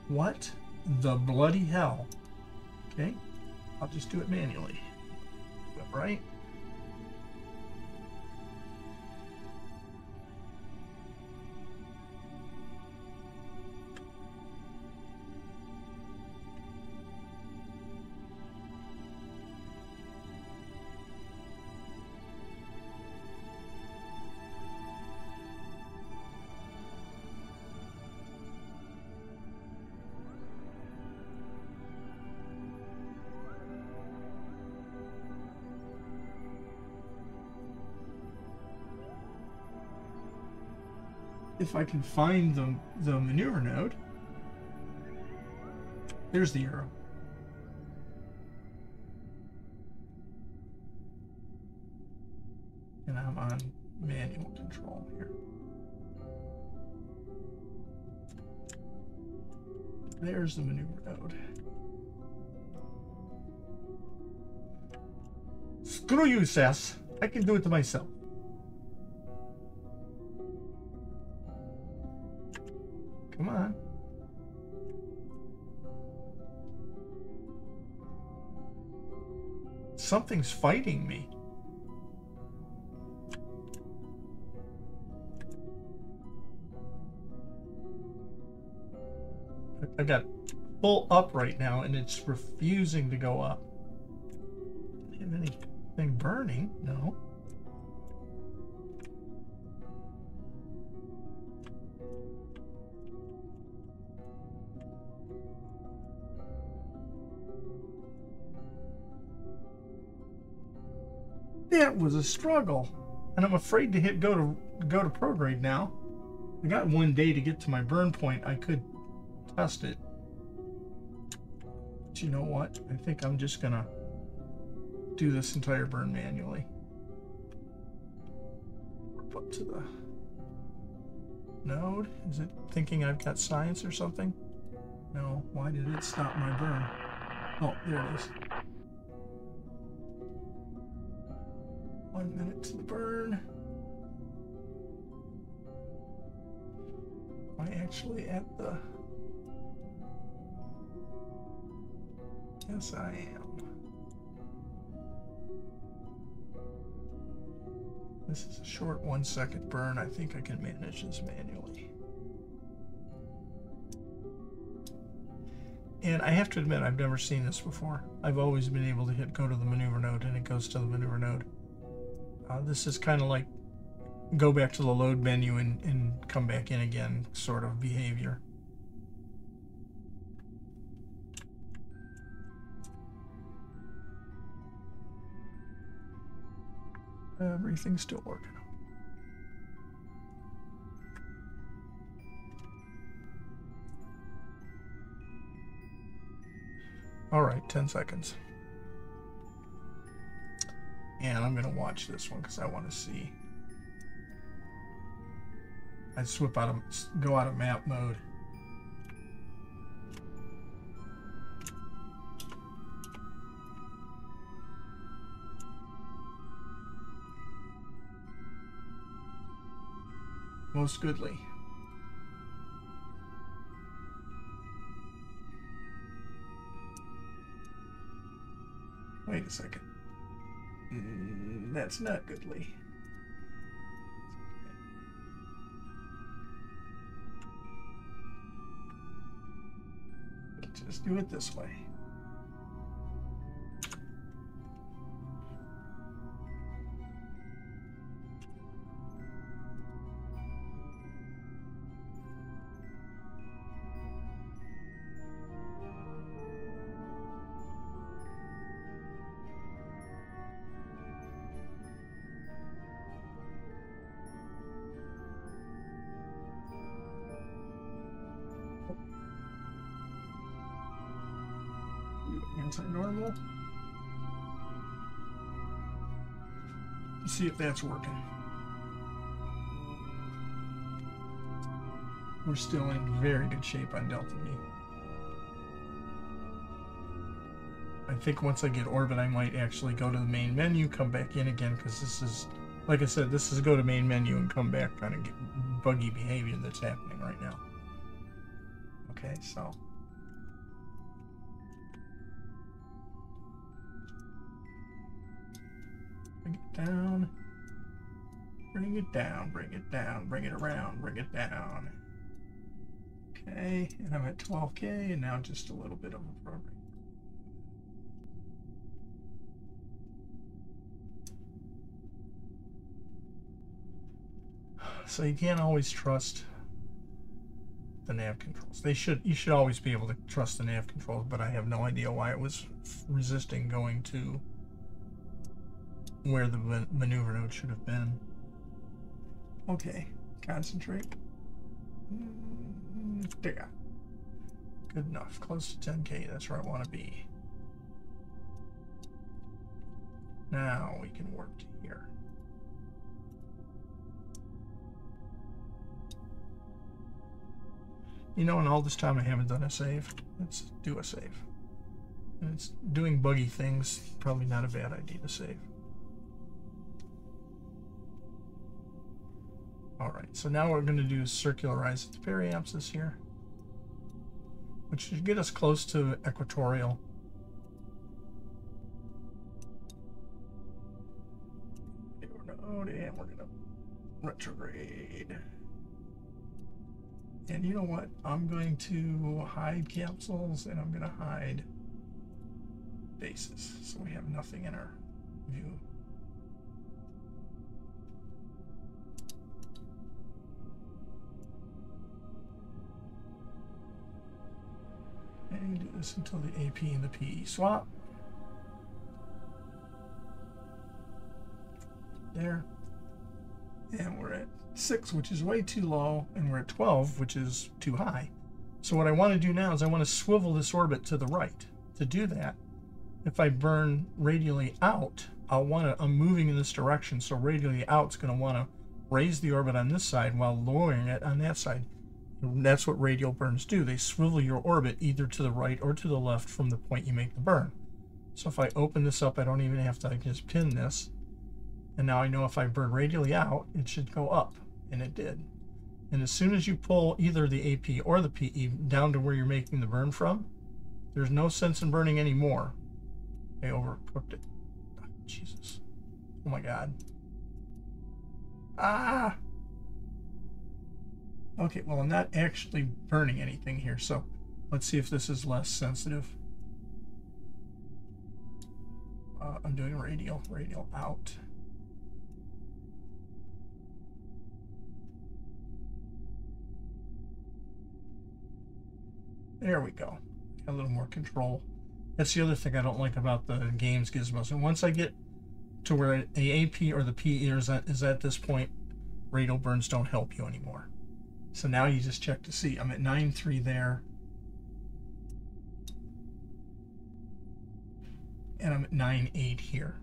What the bloody hell? Okay, I'll just do it manually. Right? If I can find the maneuver node. There's the arrow. And I'm on manual control here. There's the maneuver node. Screw you, Sass. I can do it to myself. Come on. Something's fighting me. I've got full up right now and it's refusing to go up. Do I have anything burning? No. That was a struggle. And I'm afraid to hit go to prograde now. I got 1 day to get to my burn point. I could test it. But you know what? I think I'm just gonna do this entire burn manually. Up to the node. Is it thinking I've got science or something? No. Why did it stop my burn? Oh, there it is. 1 minute to the burn. Am I actually at the... Yes, I am. This is a short 1 second burn. I think I can manage this manually. And I have to admit, I've never seen this before. I've always been able to hit go to the maneuver node and it goes to the maneuver node. This is kind of like go back to the load menu and come back in again sort of behavior. Everything's still working. All right, 10 seconds. And I'm going to watch this one because I want to see. I go out of map mode. Most goodly. Wait a second. That's not goodly. Just do it this way. Anti-normal. See if that's working. We're still in very good shape on Delta V. I think once I get orbit, I might actually go to the main menu, come back in again, because this is, like I said, this is go to main menu and come back, kind of get buggy behavior that's happening right now. Okay, so. Bring it down, bring it down, bring it down, bring it around, bring it down. Okay, and I'm at 12K, and now just a little bit of a program. So you can't always trust the nav controls. You should always be able to trust the nav controls, but I have no idea why it was resisting going to where the maneuver node should have been. Okay, concentrate. There. Good enough. Close to 10K. That's where I want to be. Now we can work to here. You know, in all this time I haven't done a save. Let's do a save. And it's doing buggy things. Probably not a bad idea to save. Alright, so now what we're going to do is circularize the periapsis here, which should get us close to equatorial. And we're going to retrograde. And you know what? I'm going to hide capsules and I'm going to hide bases, so we have nothing in our view. And do this until the AP and the PE swap. there. And we're at 6, which is way too low, and we're at 12, which is too high. So what I want to do now is I want to swivel this orbit to the right. To do that, if I burn radially out, I'm moving in this direction, so radially out is going to want to raise the orbit on this side while lowering it on that side. And that's what radial burns do. They swivel your orbit either to the right or to the left from the point you make the burn. So if I open this up, I don't even have to, I can just pin this. And now I know if I burn radially out, it should go up, and it did. And as soon as you pull either the AP or the PE down to where you're making the burn from, there's no sense in burning anymore. I overcooked it. Oh, Jesus. Oh my God. Ah! Okay, well, I'm not actually burning anything here, so let's see if this is less sensitive. I'm doing radial out. There we go. Got a little more control. That's the other thing I don't like about the game's gizmos. And once I get to where the AP or the PE is at this point, radial burns don't help you anymore. So now you just check to see. I'm at 9.3 there. And I'm at 9.8 here.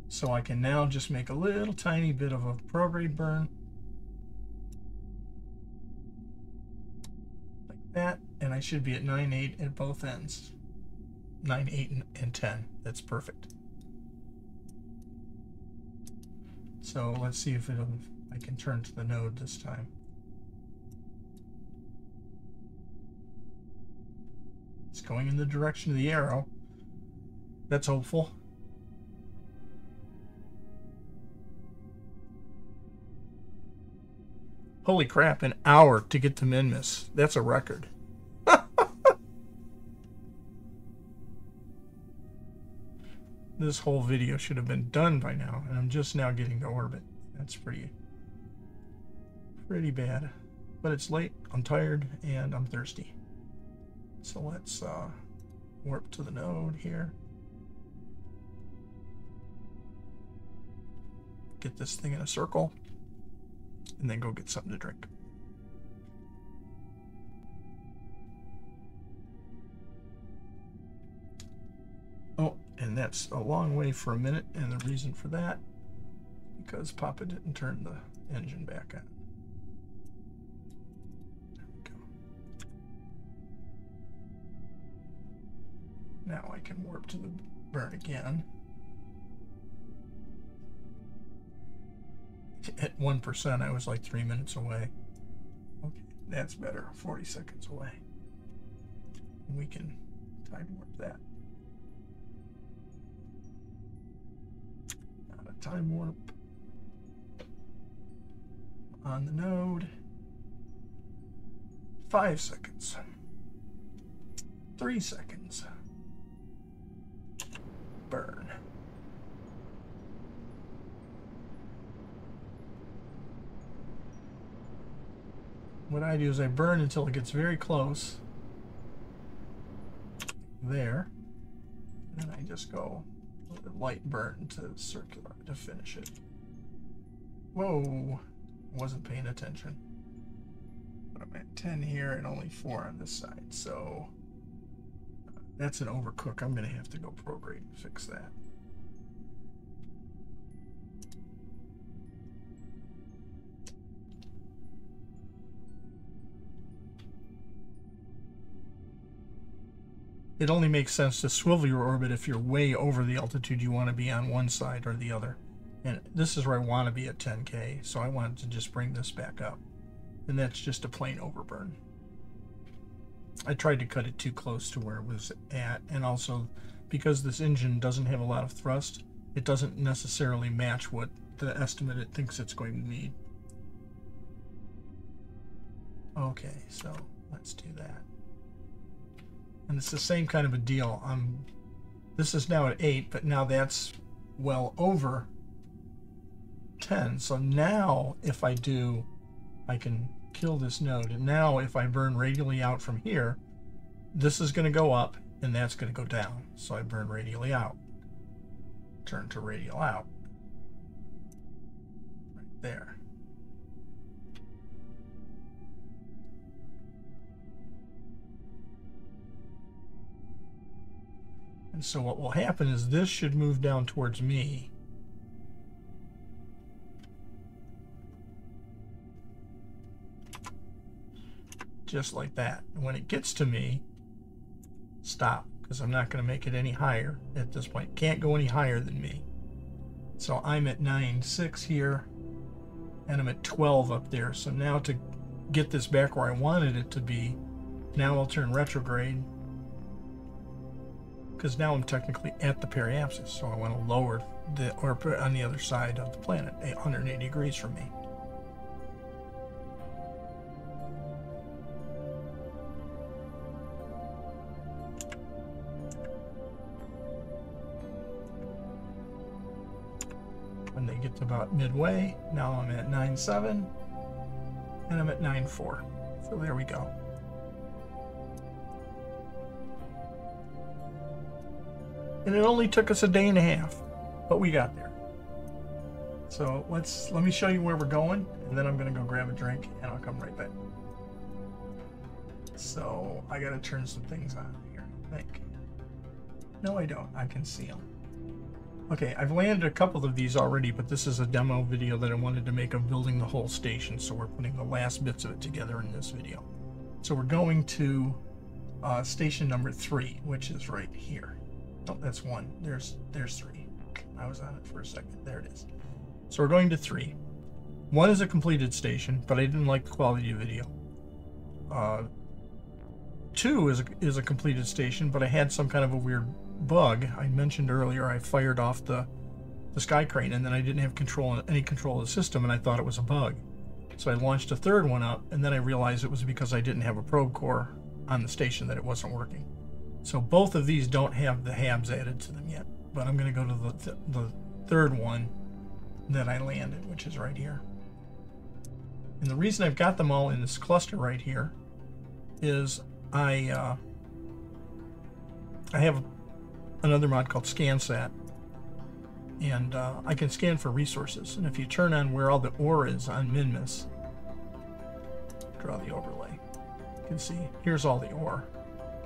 So I can now just make a little tiny bit of a prograde burn. Like that. And I should be at 9.8 at both ends. 9.8 and 10. That's perfect. So let's see if I can turn to the node this time. It's going in the direction of the arrow. That's hopeful. Holy crap, an hour to get to Minmus. That's a record. This whole video should have been done by now, and I'm just now getting to orbit. That's pretty bad. But it's late, I'm tired, and I'm thirsty. So let's warp to the node here. Get this thing in a circle, and then go get something to drink. Oh, and that's a long way for a minute, and the reason for that, because Papa didn't turn the engine back on. There we go. Now I can warp to the burn again. At 1%, I was like 3 minutes away. Okay, that's better. 40 seconds away. We can time warp that. Not a time warp. On the node. 5 seconds. 3 seconds. Burn. What I do is I burn until it gets very close. There. And then I just go with a light burn to circular to finish it. Whoa. Wasn't paying attention. But I'm at 10 here and only 4 on this side. So that's an overcook. I'm going to have to go prograde and fix that. It only makes sense to swivel your orbit if you're way over the altitude you want to be on one side or the other. And this is where I want to be at 10K, so I wanted to just bring this back up. And that's just a plain overburn. I tried to cut it too close to where it was at, and also because this engine doesn't have a lot of thrust, it doesn't necessarily match what the estimate it thinks it's going to need. Okay, so let's do that. And it's the same kind of a deal. This is now at 8, but now that's well over 10. So now if I do, I can kill this node. And now if I burn radially out from here, this is going to go up and that's going to go down. So I burn radially out. Turn to radial out. there. And so what will happen is this should move down towards me. Just like that. And when it gets to me, stop, because I'm not going to make it any higher at this point. Can't go any higher than me. So I'm at 9.6 here, and I'm at 12 up there. So now to get this back where I wanted it to be, now I'll turn retrograde, because now I'm technically at the periapsis. So I want to lower the orbit on the other side of the planet, 180 degrees from me. When they get to about midway, now I'm at 9.7 and I'm at 9.4. So there we go. And it only took us a day and a half, but we got there. So let me show you where we're going, and then I'm gonna go grab a drink and I'll come right back. So I gotta turn some things on here, I think. No, I don't. I can see them. Okay, I've landed a couple of these already, but this is a demo video that I wanted to make of building the whole station, so we're putting the last bits of it together in this video. So we're going to station number 3, which is right here. Oh, that's 1. There's 3. I was on it for a second. There it is. So we're going to 3. 1 is a completed station, but I didn't like the quality of video. 2 is a completed station, but I had some kind of a weird bug. I mentioned earlier I fired off the sky crane, and then I didn't have any control of the system, and I thought it was a bug. So I launched a third one up, and then I realized it was because I didn't have a probe core on the station that it wasn't working. So both of these don't have the HABs added to them yet, but I'm going to go to the third one that I landed, which is right here. And the reason I've got them all in this cluster right here is I have another mod called ScanSat, and I can scan for resources. And if you turn on where all the ore is on Minmus, draw the overlay, you can see here's all the ore.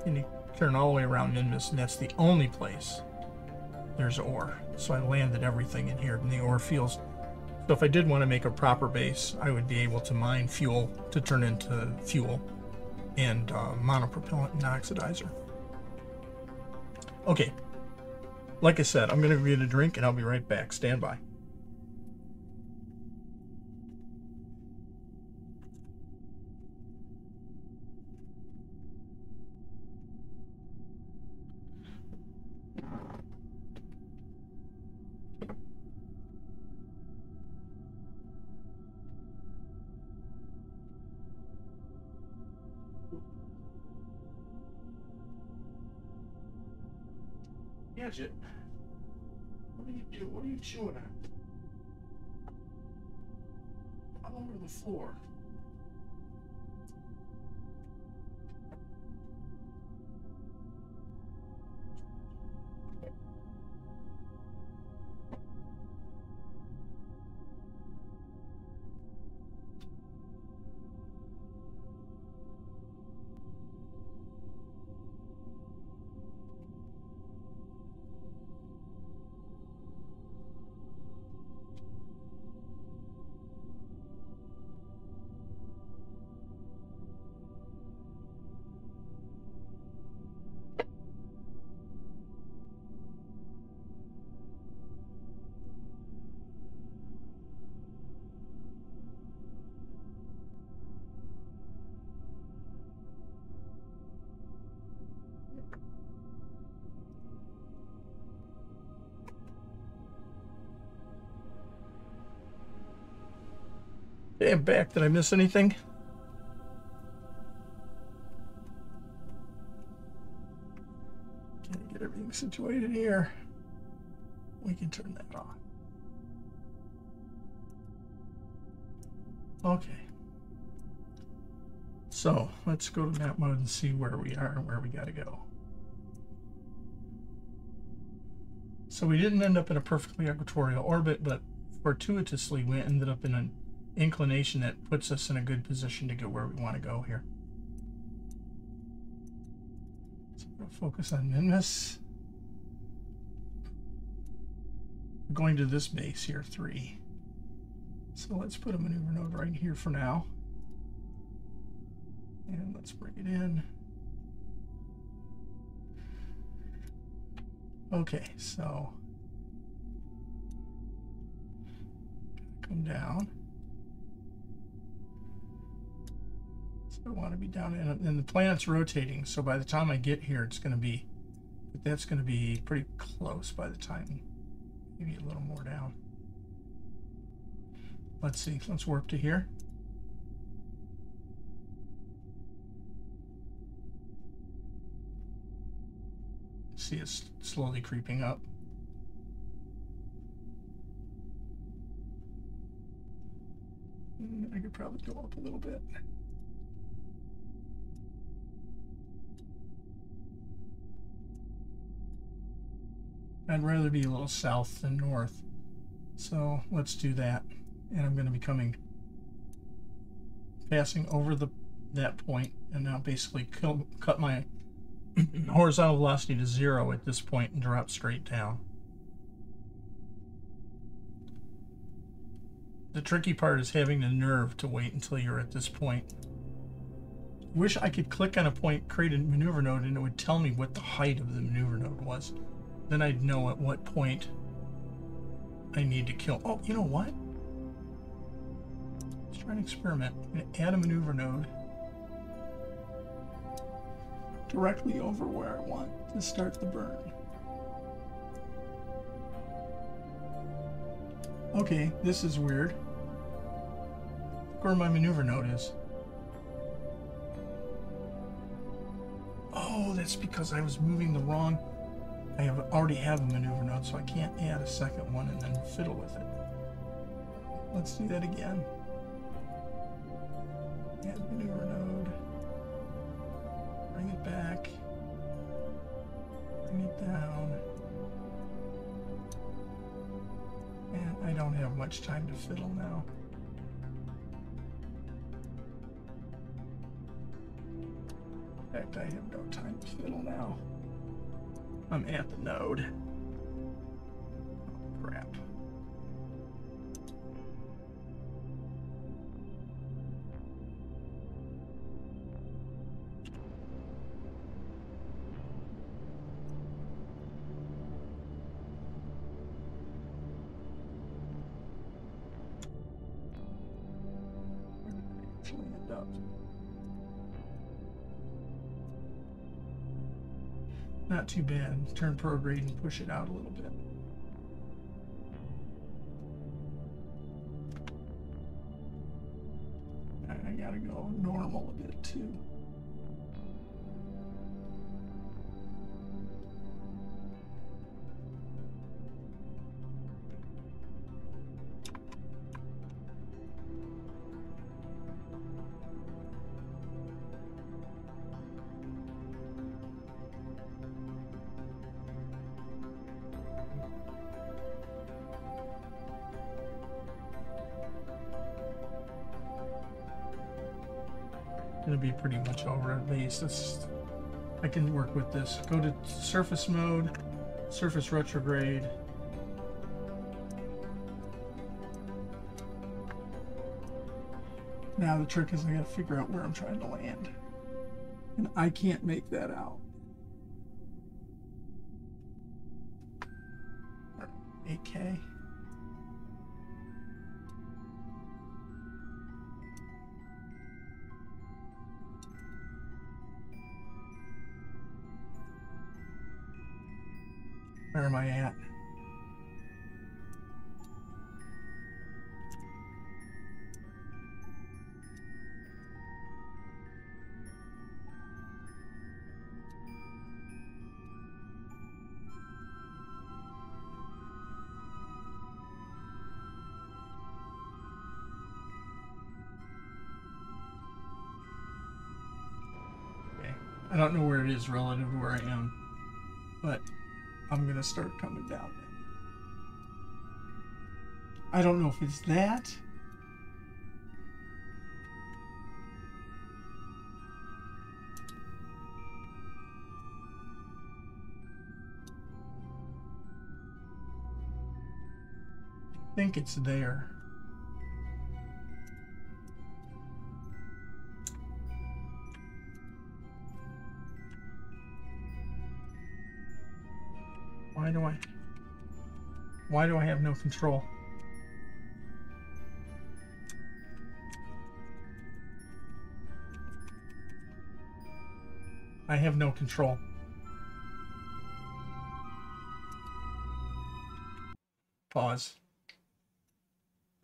And you turn all the way around Minmus, and that's the only place there's ore. So I landed everything in here in the ore fields. So if I did want to make a proper base, I would be able to mine fuel to turn into fuel and monopropellant and oxidizer. Okay, like I said, I'm going to get a drink and I'll be right back. Stand by. Gadget, what do you do? What are you chewing on? All over the floor. Okay, I'm back. Did I miss anything? Can I get everything situated here? We can turn that off. Okay. So let's go to map mode and see where we are and where we got to go. So we didn't end up in a perfectly equatorial orbit, but fortuitously we ended up in an inclination that puts us in a good position to get where we want to go here. So we'll focus on Minmus. We're going to this base here, 3. So let's put a maneuver node right here for now. And let's bring it in. Okay, so come down. So I want to be down, and the planet's rotating, so by the time I get here, it's going to be, but that's going to be pretty close by the time, maybe a little more down. Let's see, let's warp to here. See it's slowly creeping up. I could probably go up a little bit. I'd rather be a little south than north. So let's do that. And I'm going to be passing over that point, and now basically cut my horizontal velocity to 0 at this point and drop straight down. The tricky part is having the nerve to wait until you're at this point. Wish I could click on a point, create a maneuver node, and it would tell me what the height of the maneuver node was. Then I'd know at what point I need to kill. Oh, you know what? Let's try an experiment. I'm going to add a maneuver node directly over where I want to start the burn. Okay, this is weird. Look where my maneuver node is. Oh, that's because I was moving the wrong. I already have a maneuver node, so I can't add a second one and then fiddle with it. Let's do that again. Add maneuver node. Bring it back. Bring it down. And I don't have much time to fiddle now. In fact, I have no time to fiddle now. I'm at the node. Oh, crap. Where did I actually end up? Not too bad. Turn prograde and push it out a little bit. I gotta go normal a bit too. Gonna be pretty much over at least. I can work with this. Go to surface mode, surface retrograde. Now the trick is I gotta figure out where I'm trying to land. And I can't make that out. 8K. Where am I at? Okay. I don't know where it is relative to where I am, but I'm gonna start coming down. I don't know if it's that. I think it's there. Why do I have no control? I have no control. Pause.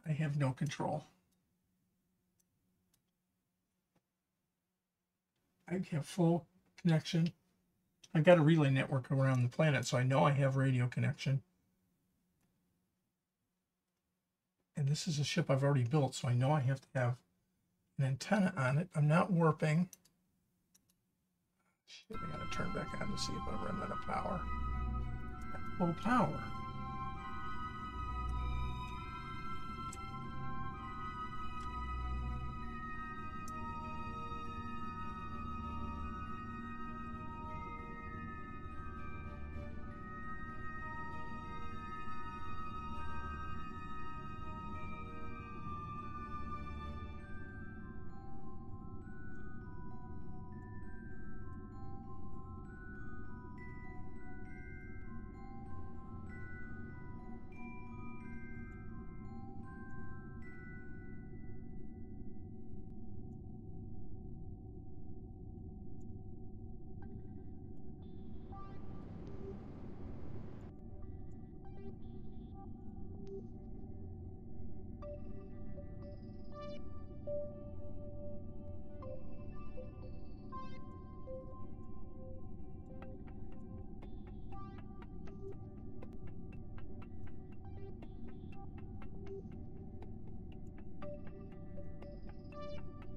I have no control. I have full connection. I've got a relay network around the planet, so I know I have radio connection. And this is a ship I've already built, so I know I have to have an antenna on it. I'm not warping. Shit, I gotta turn back on to see if I run out of power. Full power.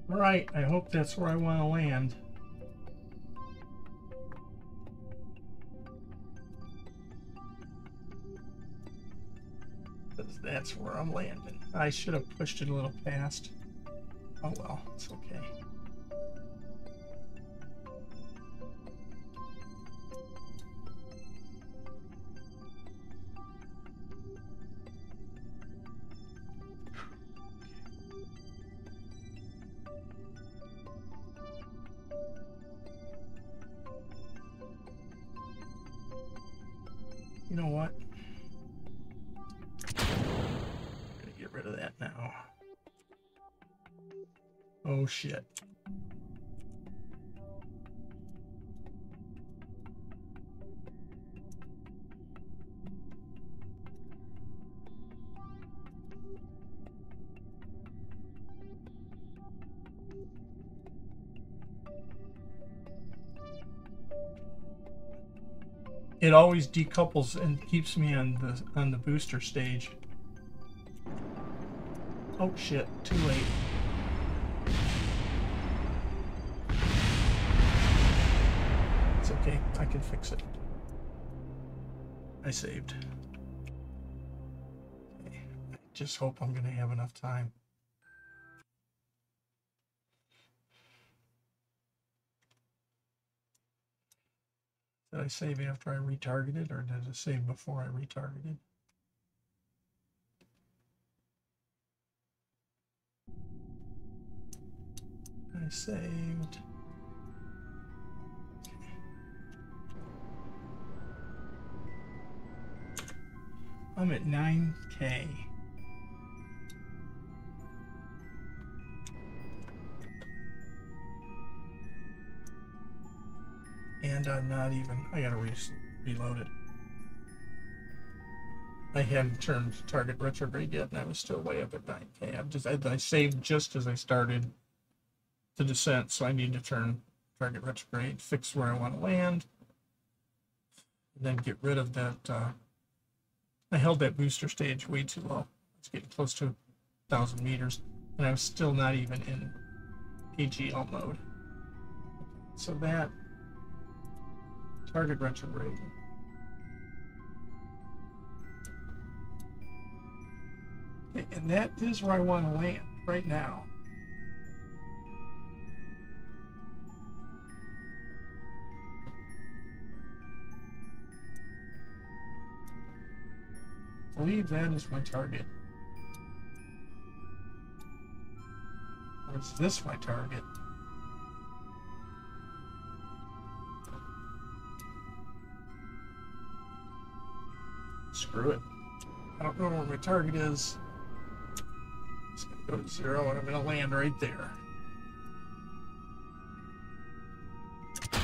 All right, I hope that's where I want to land. Because that's where I'm landing. I should have pushed it a little past. Oh well, it's okay. You know what? I'm gonna get rid of that now. Oh shit. It always decouples and keeps me on the booster stage. Oh shit, too late. It's okay, I can fix it. I saved. Okay. I just hope I'm gonna have enough time. Did I save after I retargeted, or did I save before I retargeted? I saved. I'm at 9K. And I'm not even, I gotta reload it. I hadn't turned target retrograde yet, and I was still way up at 9K. I saved just as I started the descent, so I need to turn target retrograde, fix where I want to land, and then get rid of that. I held that booster stage way too low. It's getting close to 1,000 meters, and I was still not even in AGL mode. So that target retrograde. Okay, and that is where I want to land right now. I believe that is my target. Or is this my target? Screw it. I don't know where my target is. It's going to go to 0 and I'm going to land right there.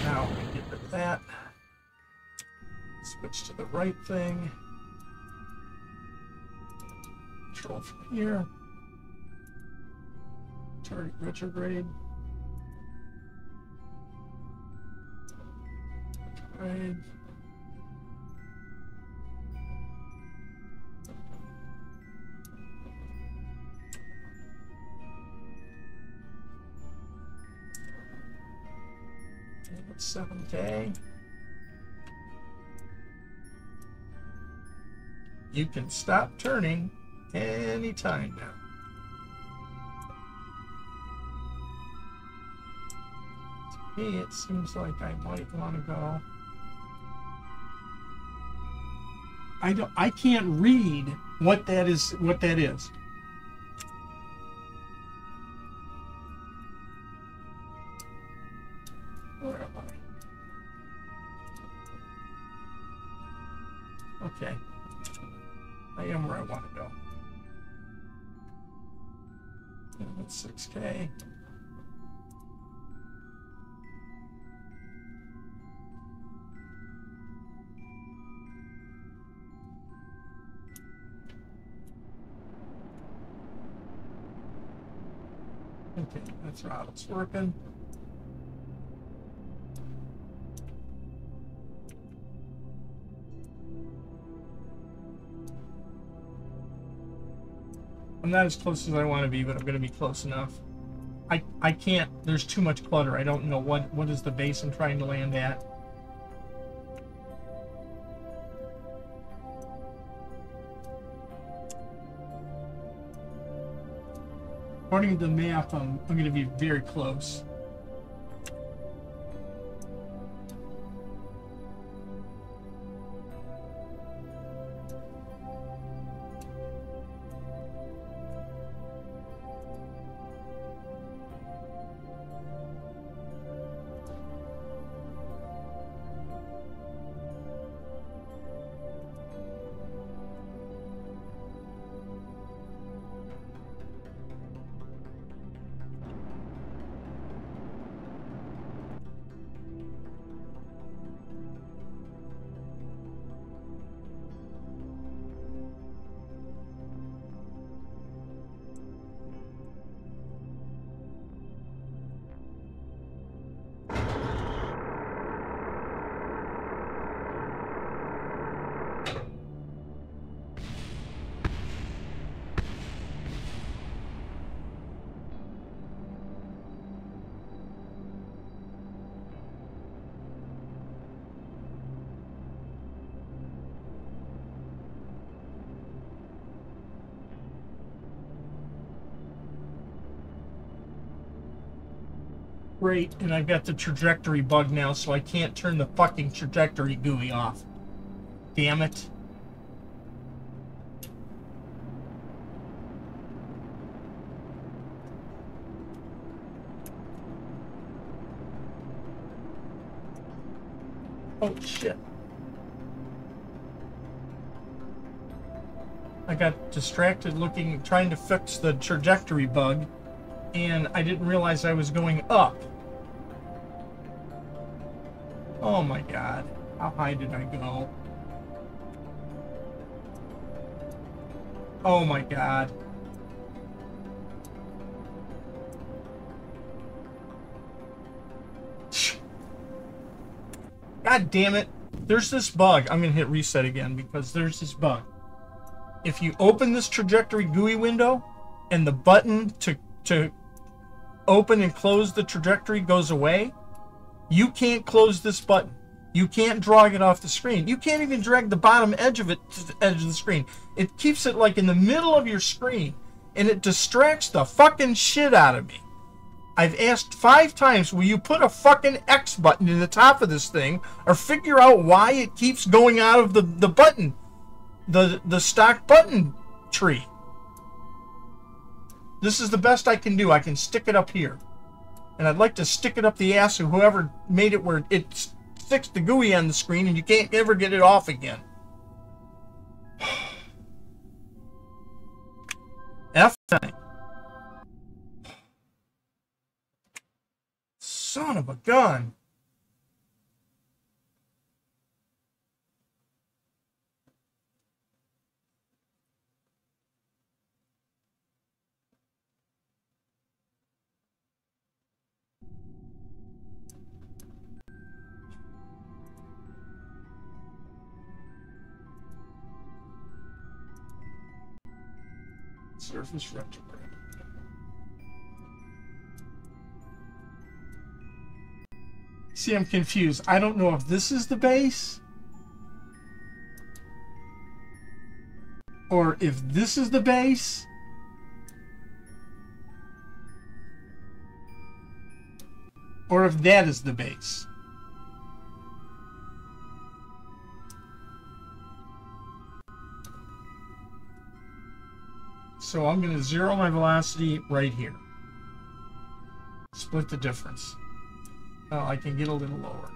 Now I get rid of that. Switch to the right thing. Control from here. Target retrograde. Retrograde. It's 7K. You can stop turning anytime now. To me, it seems like I might want to go. I can't read what that is. What that is. Where am I? Okay. I am where I want to go. That's 6K. Okay, that's how it's working. I'm not as close as I want to be, but I'm going to be close enough. I can't, there's too much clutter. I don't know what is the base I'm trying to land at. According to the map, I'm going to be very close. Great, and I've got the trajectory bug now, so I can't turn the fucking trajectory GUI off. Damn it. Oh, shit. I got distracted trying to fix the trajectory bug, and I didn't realize I was going up. Oh my god. How high did I go? Oh my god. God damn it. There's this bug. I'm going to hit reset again because there's this bug. If you open this trajectory GUI window and the button to open and close the trajectory goes away, you can't close this button. You can't drag it off the screen. You can't even drag the bottom edge of it to the edge of the screen. It keeps it like in the middle of your screen, and it distracts the fucking shit out of me. I've asked 5 times, will you put a fucking X button in the top of this thing, or figure out why it keeps going out of the button, the stock button tree. This is the best I can do. I can stick it up here. And I'd like to stick it up the ass of whoever made it where it sticks the GUI on the screen and you can't ever get it off again. F9. Son of a gun. Surface retrograde. See, I'm confused. I don't know if this is the base or if this is the base. Or if that is the base. So I'm going to zero my velocity right here. Split the difference. Oh, I can get a little lower.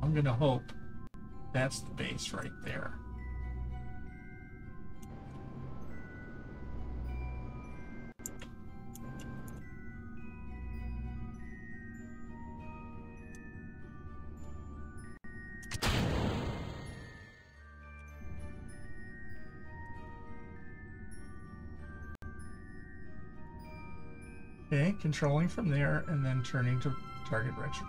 I'm going to hope that's the base right there. Okay, controlling from there and then turning to target retrograde.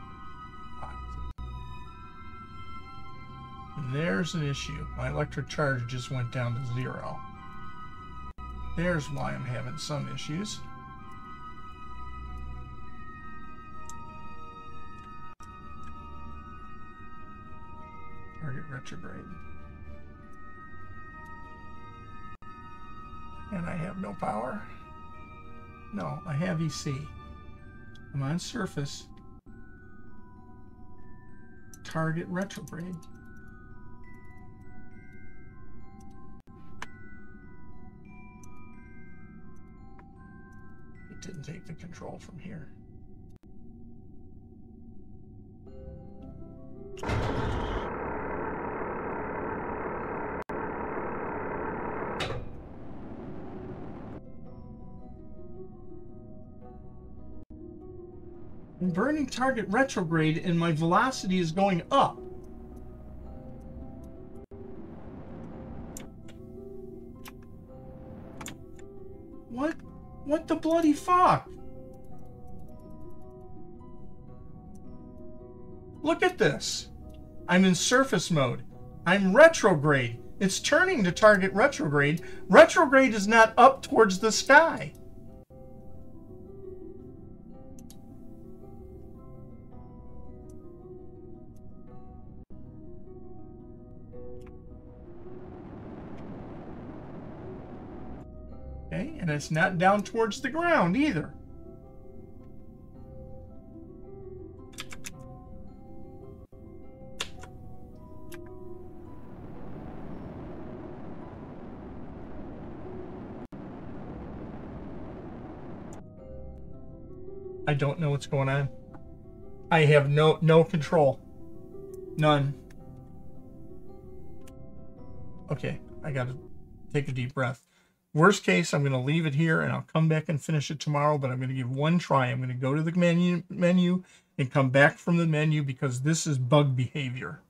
There's an issue. My electric charge just went down to 0. There's why I'm having some issues. Target retrograde. And I have no power. No, I have EC. I'm on surface. Target retrograde. It didn't take the control from here. I'm burning target retrograde and my velocity is going up. What the bloody fuck? Look at this. I'm in surface mode. I'm retrograde. It's turning to target retrograde. Retrograde is not up towards the sky. Okay, and it's not down towards the ground either. I don't know what's going on. I have no control. None. Okay, I gotta take a deep breath. Worst case, I'm going to leave it here and I'll come back and finish it tomorrow, but I'm going to give one try. I'm going to go to the menu and come back from the menu because this is bug behavior.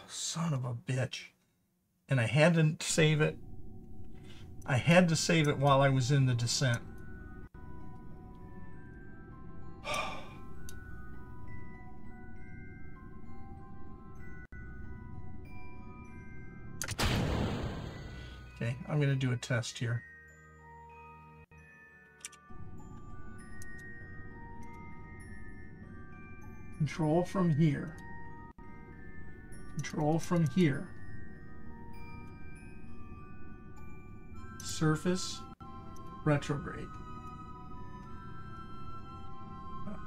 Son of a bitch. And I had to save it. I had to save it while I was in the descent. I'm going to do a test here. Control from here. Control from here. Surface, retrograde.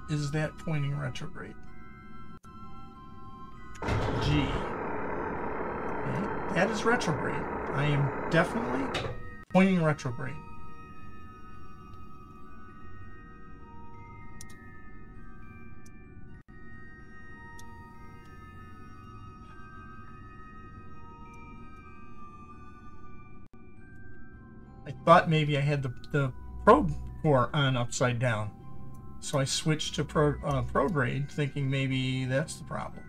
Is that pointing retrograde? G. Okay. That is retrograde. I am definitely pointing retrograde. I thought maybe I had the probe core on upside down. So I switched to prograde, thinking maybe that's the problem.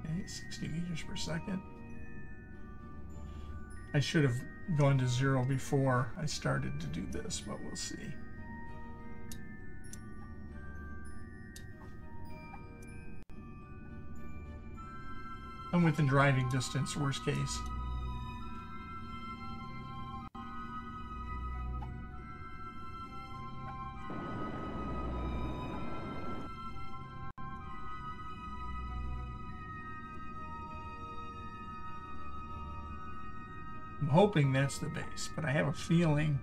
Okay, 60 meters per second. I should have gone to 0 before I started to do this, but we'll see. I'm within driving distance, worst case. I'm hoping that's the base, but I have a feeling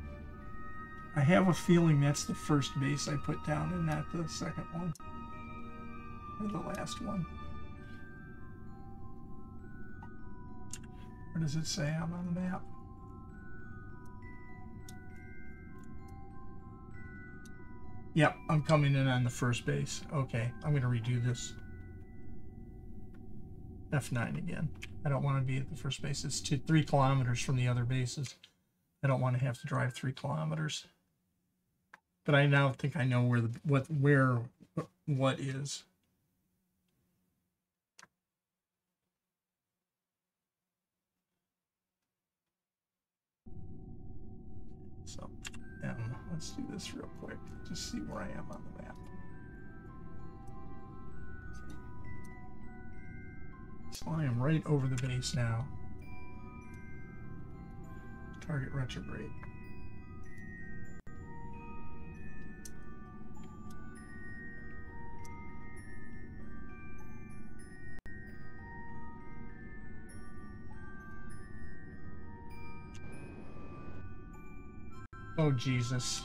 that's the first base I put down and not the second one. Or the last one. Where does it say I'm on the map? Yep, I'm coming in on the first base. Okay, I'm going to redo this. F9 again. I don't want to be at the first base. It's 3 kilometers from the other bases. I don't want to have to drive 3 kilometers. But I now think I know where what is. So, let's do this real quick. Just see where I am on the map. So I am right over the base now. Target retrograde. Oh, Jesus.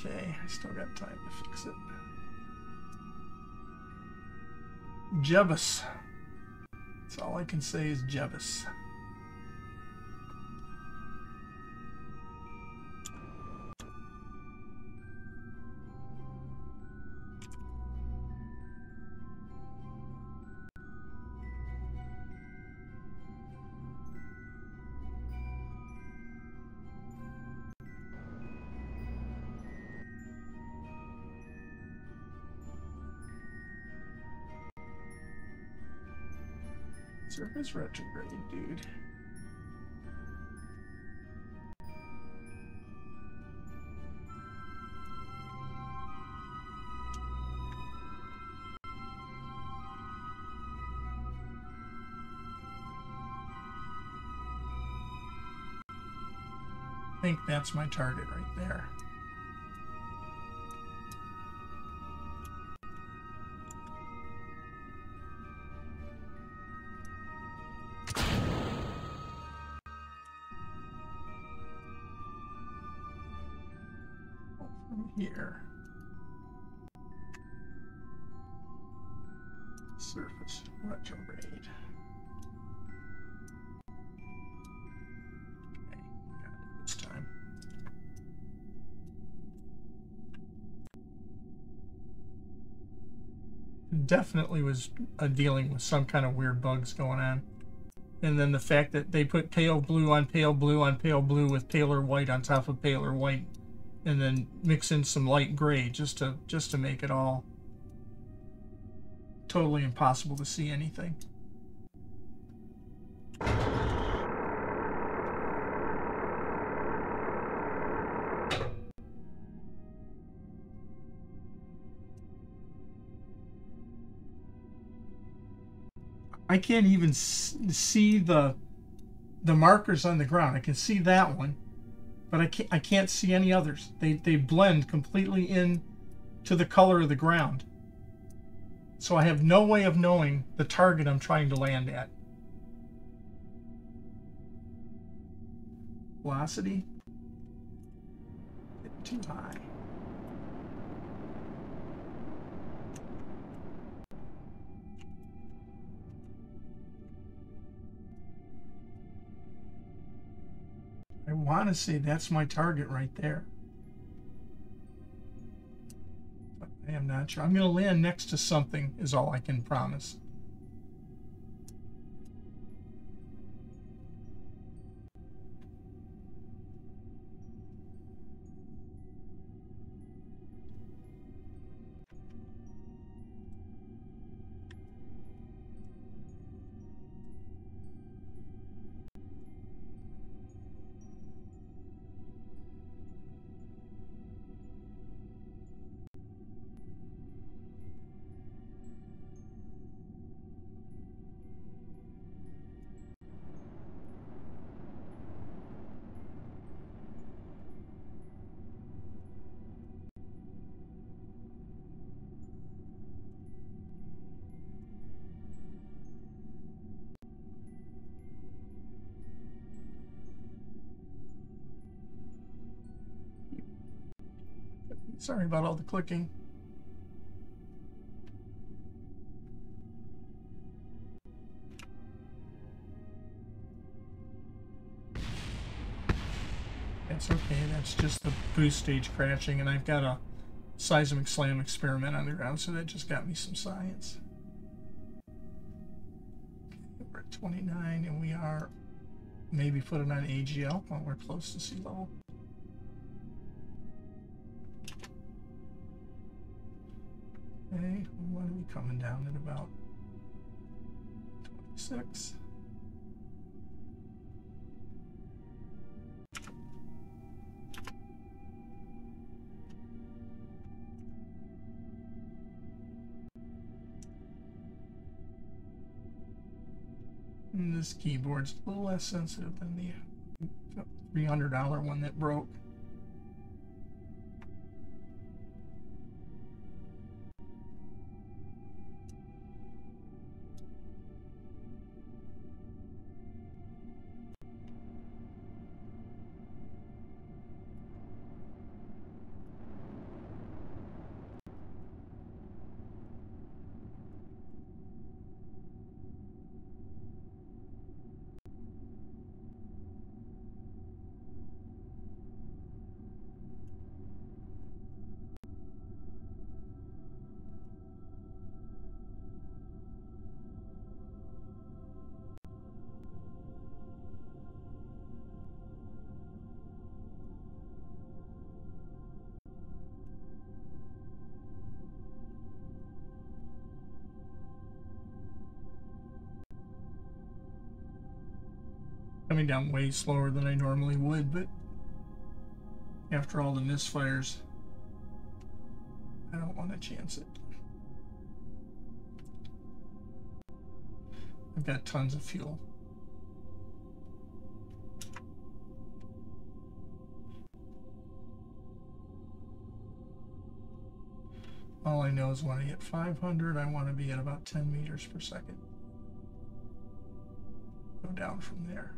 Okay, I still got time to fix it. Jeebus. That's all I can say is Jeebus. Surface retrograde, dude. I think that's my target right there. Here. Surface retrograde. Okay, got it this time. Definitely was dealing with some kind of weird bugs going on. And then the fact that they put pale blue on pale blue on pale blue with paler white on top of paler white, and then mix in some light gray just to make it all totally impossible to see anything. I can't even see the markers on the ground. I can see that one, but I can't see any others. They blend completely in to the color of the ground. So I have no way of knowing the target I'm trying to land at. Velocity, too high. I want to say that's my target right there. But I am not sure. I'm going to land next to something is all I can promise. Sorry about all the clicking. That's okay. That's just the boost stage crashing, and I've got a seismic slam experiment on the ground, so that just got me some science. Okay, we're at 29, and we are maybe put it on AGL while we're close to sea level. Okay, what are we coming down at about 26? And this keyboard's a little less sensitive than the $300 one that broke. Coming down way slower than I normally would, but after all the misfires, I don't want to chance it. I've got tons of fuel. All I know is when I hit 500, I want to be at about 10 meters per second. Go down from there.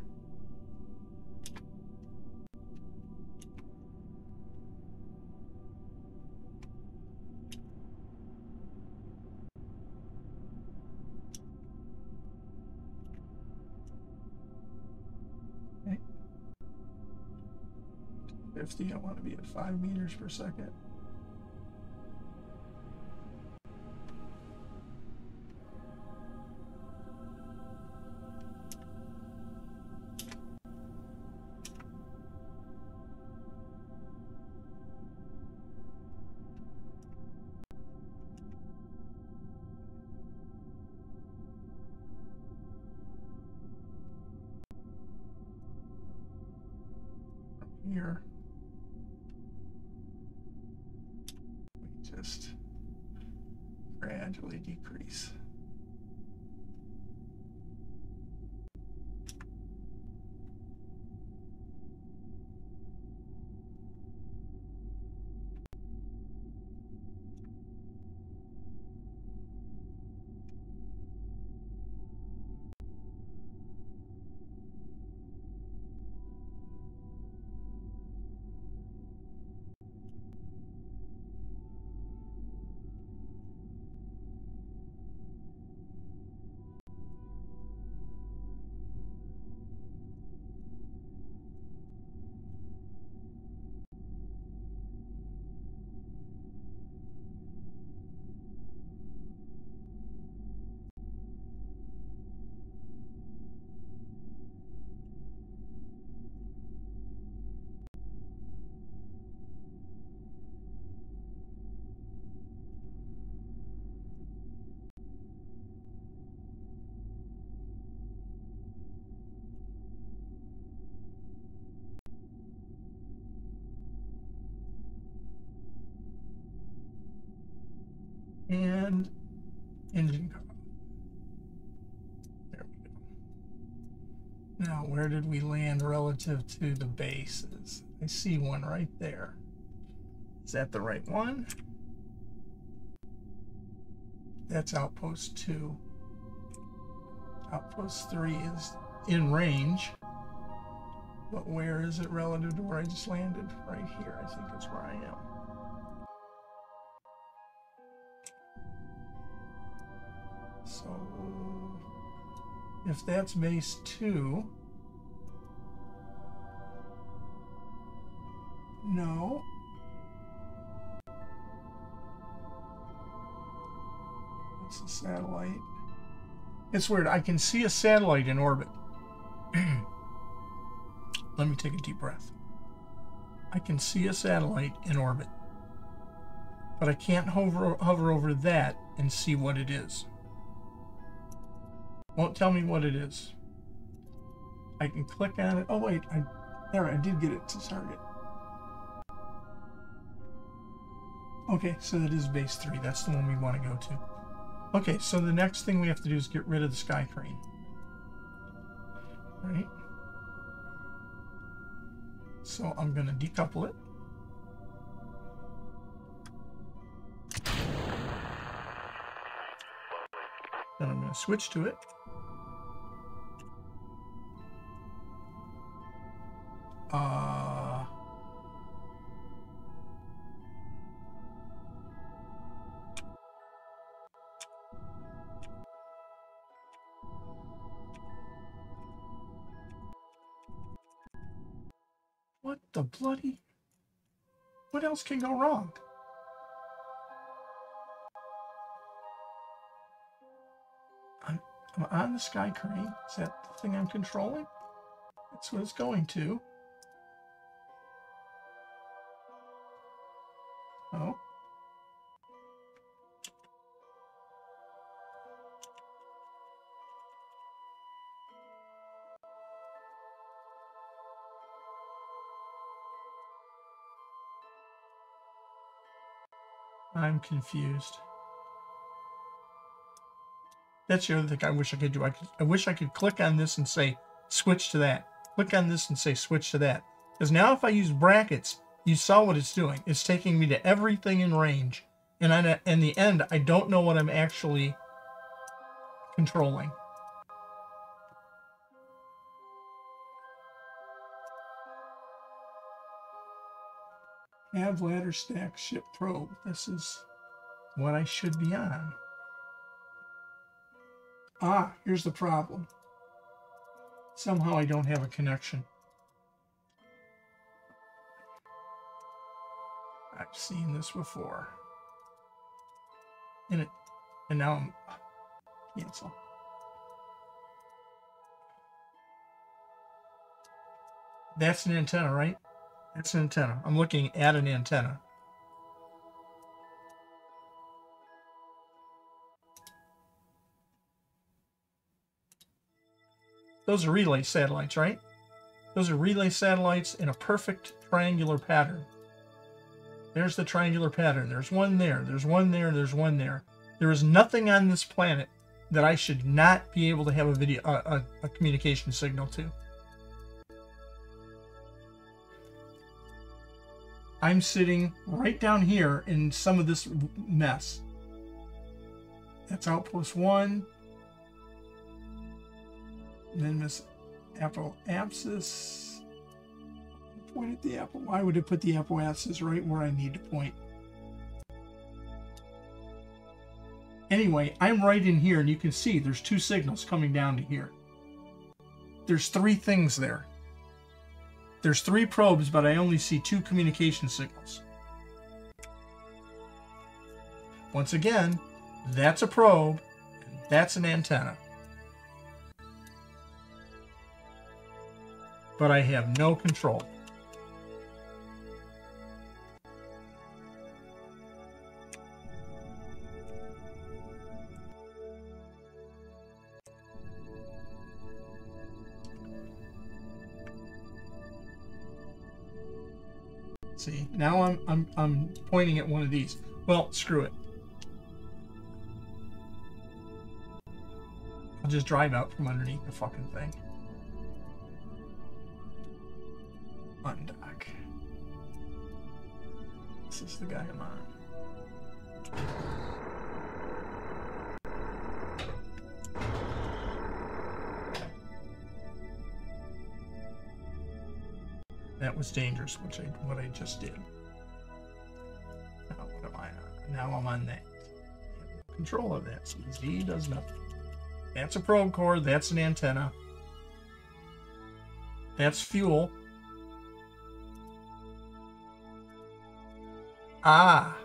Okay. 50, I want to be at 5 meters per second. Here, we just gradually decrease. And engine cut off. There we go. Now, where did we land relative to the bases? I see one right there. Is that the right one? That's outpost 2. Outpost 3 is in range. But where is it relative to where I just landed? Right here, I think that's where I am. So, if that's base 2, no. It's a satellite. It's weird. I can see a satellite in orbit. Let me take a deep breath. I can see a satellite in orbit, but I can't hover over that and see what it is. Won't tell me what it is. I can click on it. Oh wait, there, I did get it to target. Okay, so that is base 3. That's the one we want to go to. Okay, so the next thing we have to do is get rid of the sky crane. Right? So I'm going to decouple it. Then I'm going to switch to it. What the bloody? What else can go wrong? I'm on the sky crane. Is that the thing I'm controlling? That's what it's going to. Oh. I'm confused. That's the other thing I wish I could do. I wish I could click on this and say, switch to that. Click on this and say, switch to that. Because now if I use brackets, you saw what it's doing. It's taking me to everything in range. And in the end, I don't know what I'm actually controlling. Have ladder stack ship probe. This is what I should be on. Ah, here's the problem. Somehow I don't have a connection. I've seen this before. And now I'm cancel. That's an antenna, right? That's an antenna. I'm looking at an antenna. Those are relay satellites, right? Those are relay satellites in a perfect triangular pattern. There's the triangular pattern. There's one there. There's one there. There's one there. There is nothing on this planet that I should not be able to have a communication signal to. I'm sitting right down here in some of this mess. That's outpost 1. And then this apple abscess. Point at the apple. Why would it put the apple abscess right where I need to point? Anyway, I'm right in here, and you can see there's 2 signals coming down to here. There's 3 things there. There's 3 probes, but I only see 2 communication signals. Once again, that's a probe, and that's an antenna. But I have no control. See, now I'm pointing at one of these. Well, screw it. I'll just drive out from underneath the fucking thing. Undock. This is the guy I'm on. That was dangerous, what I just did. Now what am I on? Now I'm on that. Control of that. So Z does nothing. That's a probe cord. That's an antenna. That's fuel. Ah.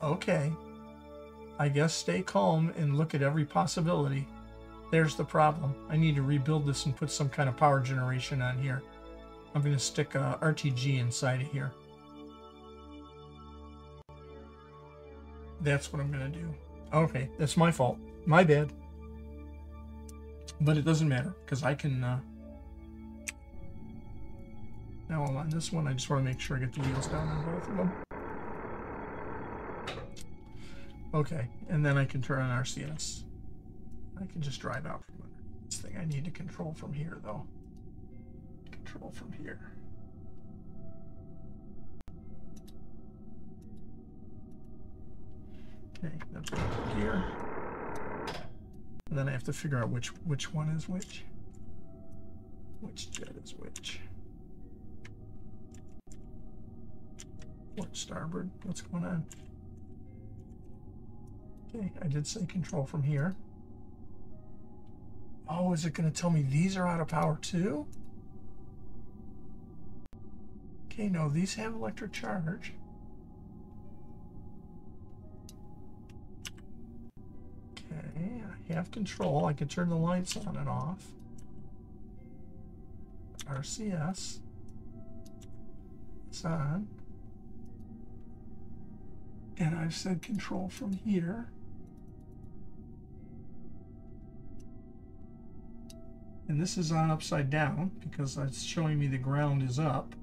Okay. I guess stay calm and look at every possibility. There's the problem. I need to rebuild this and put some kind of power generation on here. I'm going to stick a RTG inside of here. That's what I'm going to do. Okay, that's my fault. My bad. But it doesn't matter, because I can... Now I'm on this one. I just want to make sure I get the wheels down on both of them. Okay, and then I can turn on RCS. I can just drive out from under this thing. I need to control from here, though. Control from here. Okay, that's here. And then I have to figure out which one is which. Which jet is which. Port starboard. What's going on? Okay, I did say control from here. Oh, is it going to tell me these are out of power too? Okay, no, these have electric charge. Okay, I have control. I can turn the lights on and off. RCS. It's on. And I've said control from here. And this is on upside down because it's showing me the ground is up.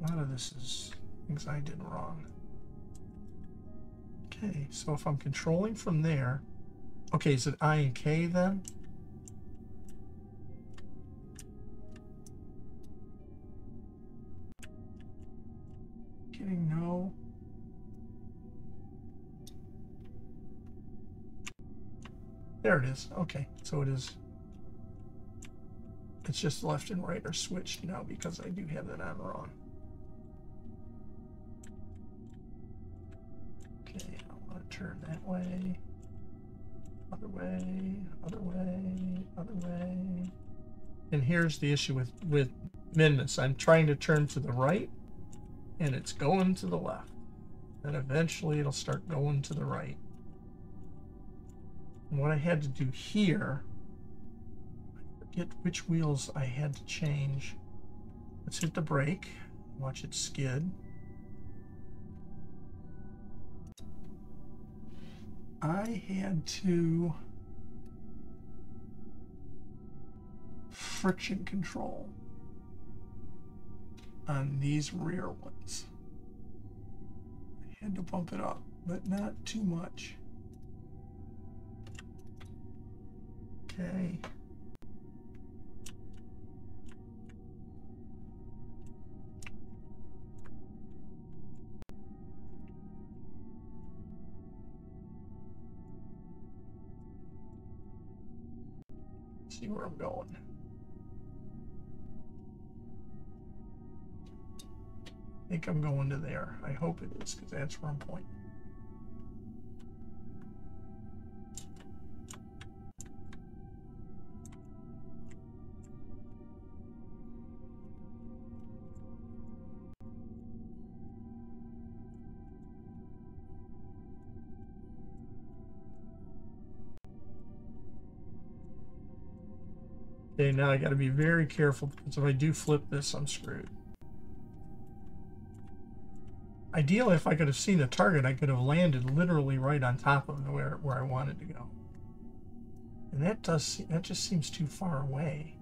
A lot of this is things I did wrong. Okay, so if I'm controlling from there, okay, is it I and K then? Getting no. There it is. Okay, so it is. It's just left and right are switched now because I do have that on wrong. Okay, I want to turn that way. Other way, other way, other way. And here's the issue with Minmus. I'm trying to turn to the right, and it's going to the left. And eventually it'll start going to the right. And what I had to do here, I forget which wheels I had to change. Let's hit the brake. Watch it skid. I had to friction control on these rear ones. I had to bump it up, but not too much. Okay. See where I'm going. I think I'm going to there. I hope it is, because that's where I'm pointing. Okay, now I got to be very careful because if I do flip this, I'm screwed. Ideally, if I could have seen the target, I could have landed literally right on top of where I wanted to go. And that just seems too far away.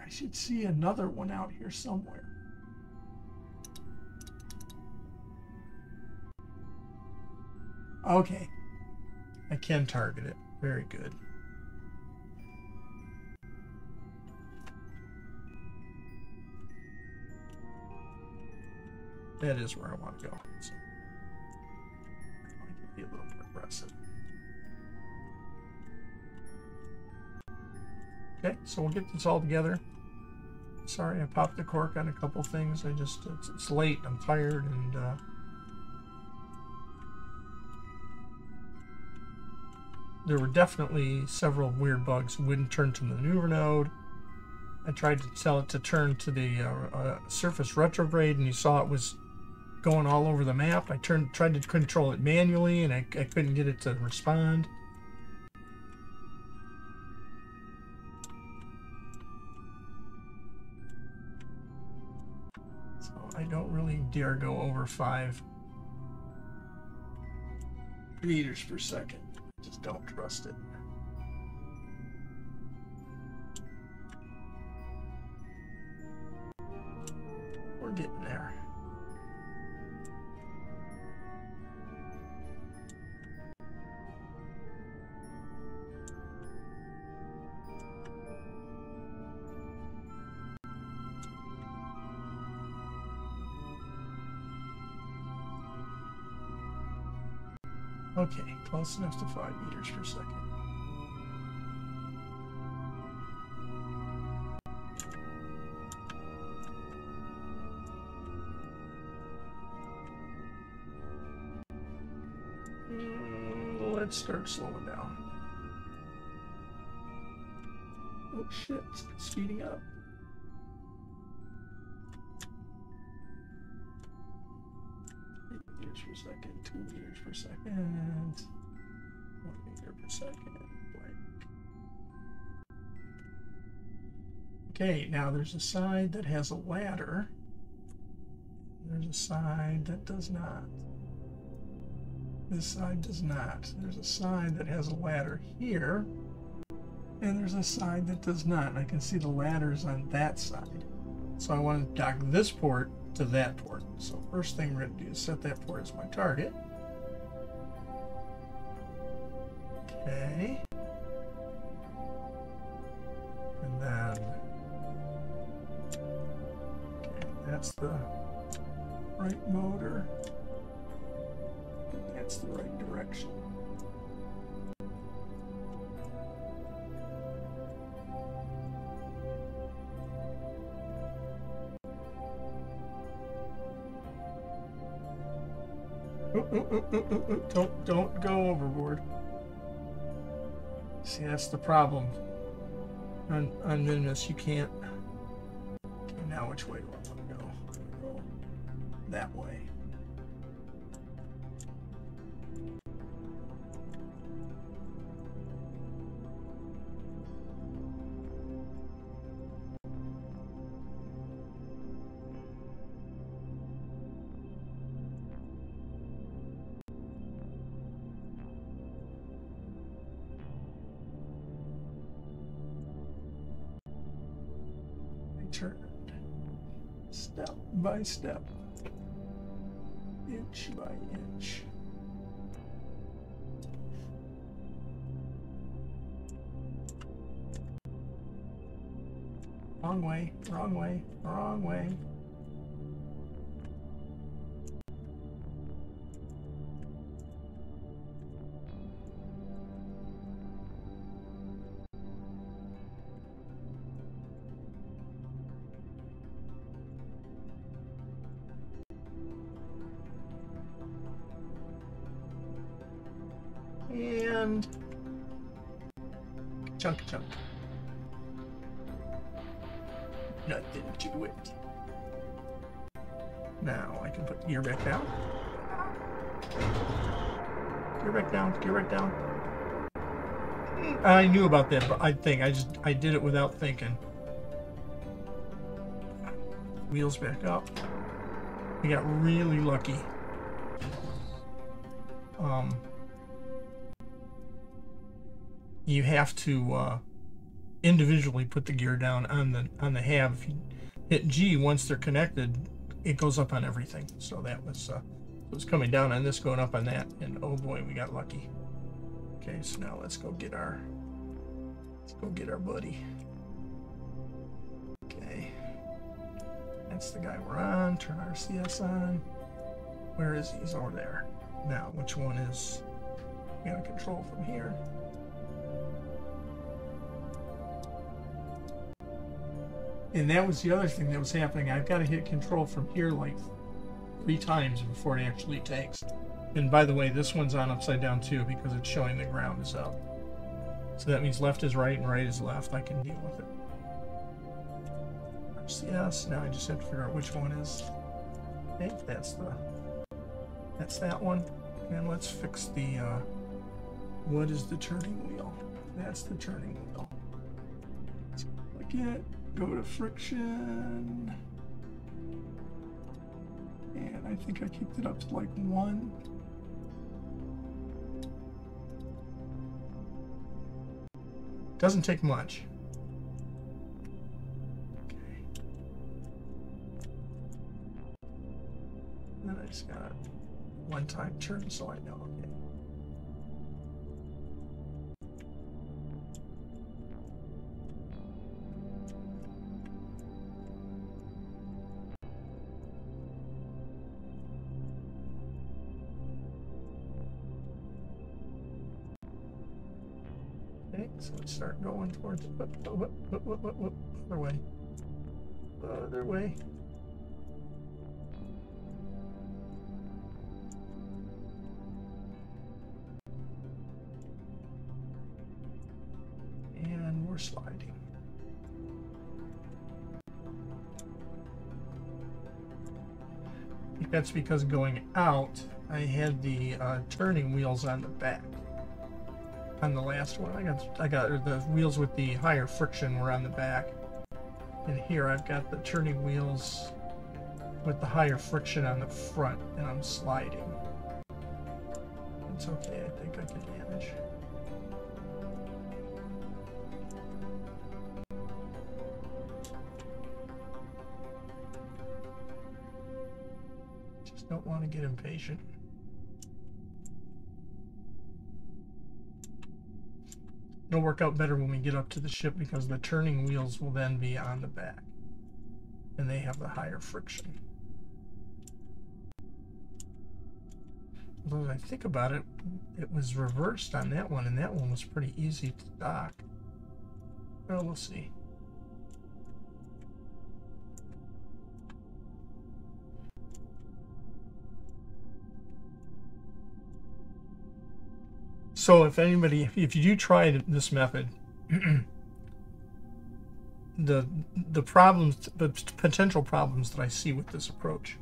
I should see another one out here somewhere. Okay. I can target it. Very good. That is where I want to go. So I can be a little progressive. Okay, so we'll get this all together. Sorry, I popped the cork on a couple things. It's late. I'm tired, and there were definitely several weird bugs. It wouldn't turn to the maneuver node. I tried to tell it to turn to the surface retrograde, and you saw it was going all over the map. I tried to control it manually, and I couldn't get it to respond. So I don't really dare go over 5 meters per second. Just don't trust it. We're getting there. Okay, close enough to 5 meters per second. Let's start slowing down. Oh shit, it's speeding up. Meters per second, 2 meters per second, 1 meter per second, blank. Okay, now there's a side that has a ladder. There's a side that does not. This side does not. There's a side that has a ladder here, and there's a side that does not. And I can see the ladders on that side. So I want to dock this port to that port. So first thing we're going to do is set that port as my target. Okay. And then, okay, that's the right motor. And that's the right direction. Don't go overboard. See, that's the problem. On Minmus, you can't. Okay, now which way do I want to go? Go that way. Turned step by step, inch by inch. Wrong way, wrong way, wrong way. And chunk. Nothing to it. Now I can put the gear back down. Gear back down, gear back down. I knew about that, but I did it without thinking. Wheels back up. We got really lucky. You have to individually put the gear down on the hab. If you hit G, once they're connected, it goes up on everything. So that was it was coming down on this, going up on that, and oh boy, we got lucky. Okay, so now let's go get our buddy. Okay, that's the guy we're on. Turn our CS on. Where is he? He's over there. Now, which one is? We got to control from here. And that was the other thing that was happening. I've got to hit control from here like 3 times before it actually takes. And by the way, this one's on upside down too because it's showing the ground is up. So that means left is right and right is left. I can deal with it. RCS. Now I just have to figure out which one is. Okay, that's that one. And let's fix the what is the turning wheel? That's the turning wheel. Let's click it. Go to friction, and I think I kicked it up to like 1. Doesn't take much. Okay. And then I just got a 1-time turn so I know. Okay. So let's start going towards other way. Other way. And we're sliding. I think that's because going out, I had the turning wheels on the back. On the last one, I got the wheels with the higher friction were on the back, and here I've got the turning wheels with the higher friction on the front, and I'm sliding. It's okay, I think I can manage. Just don't want to get impatient. It'll work out better when we get up to the ship because the turning wheels will then be on the back and they have the higher friction. Although as I think about it, it was reversed on that one, and that one was pretty easy to dock. Well, we'll see. So if anybody, if you do try this method, the problems, the potential problems that I see with this approach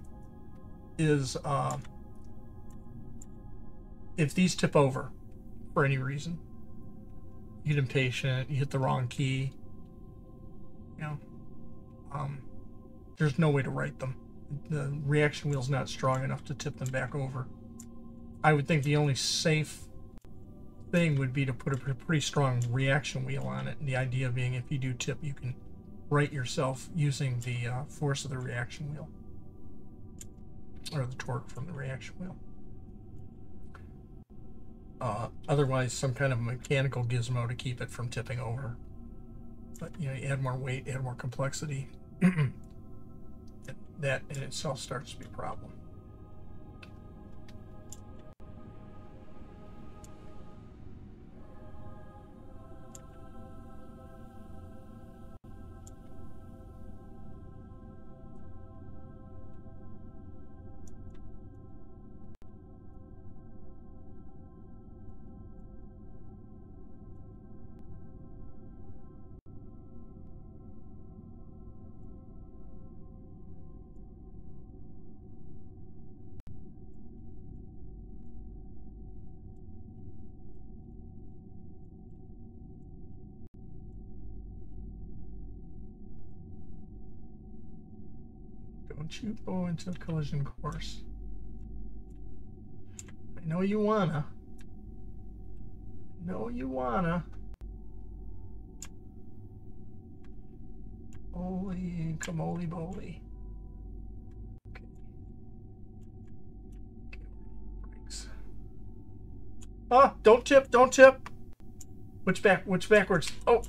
is if these tip over for any reason, you get impatient, you hit the wrong key, you know, there's no way to right them. The reaction wheel's not strong enough to tip them back over. I would think the only safe thing would be to put a pretty strong reaction wheel on it, and the idea being if you do tip, you can right yourself using the force of the reaction wheel or the torque from the reaction wheel. Otherwise, some kind of mechanical gizmo to keep it from tipping over. But you know, you add more weight, add more complexity. That in itself starts to be a problem. Don't you go into a collision course. I know you wanna. I know you wanna. Holy camole moly. Okay. Brakes. Ah, don't tip, don't tip. Which backwards? Oh,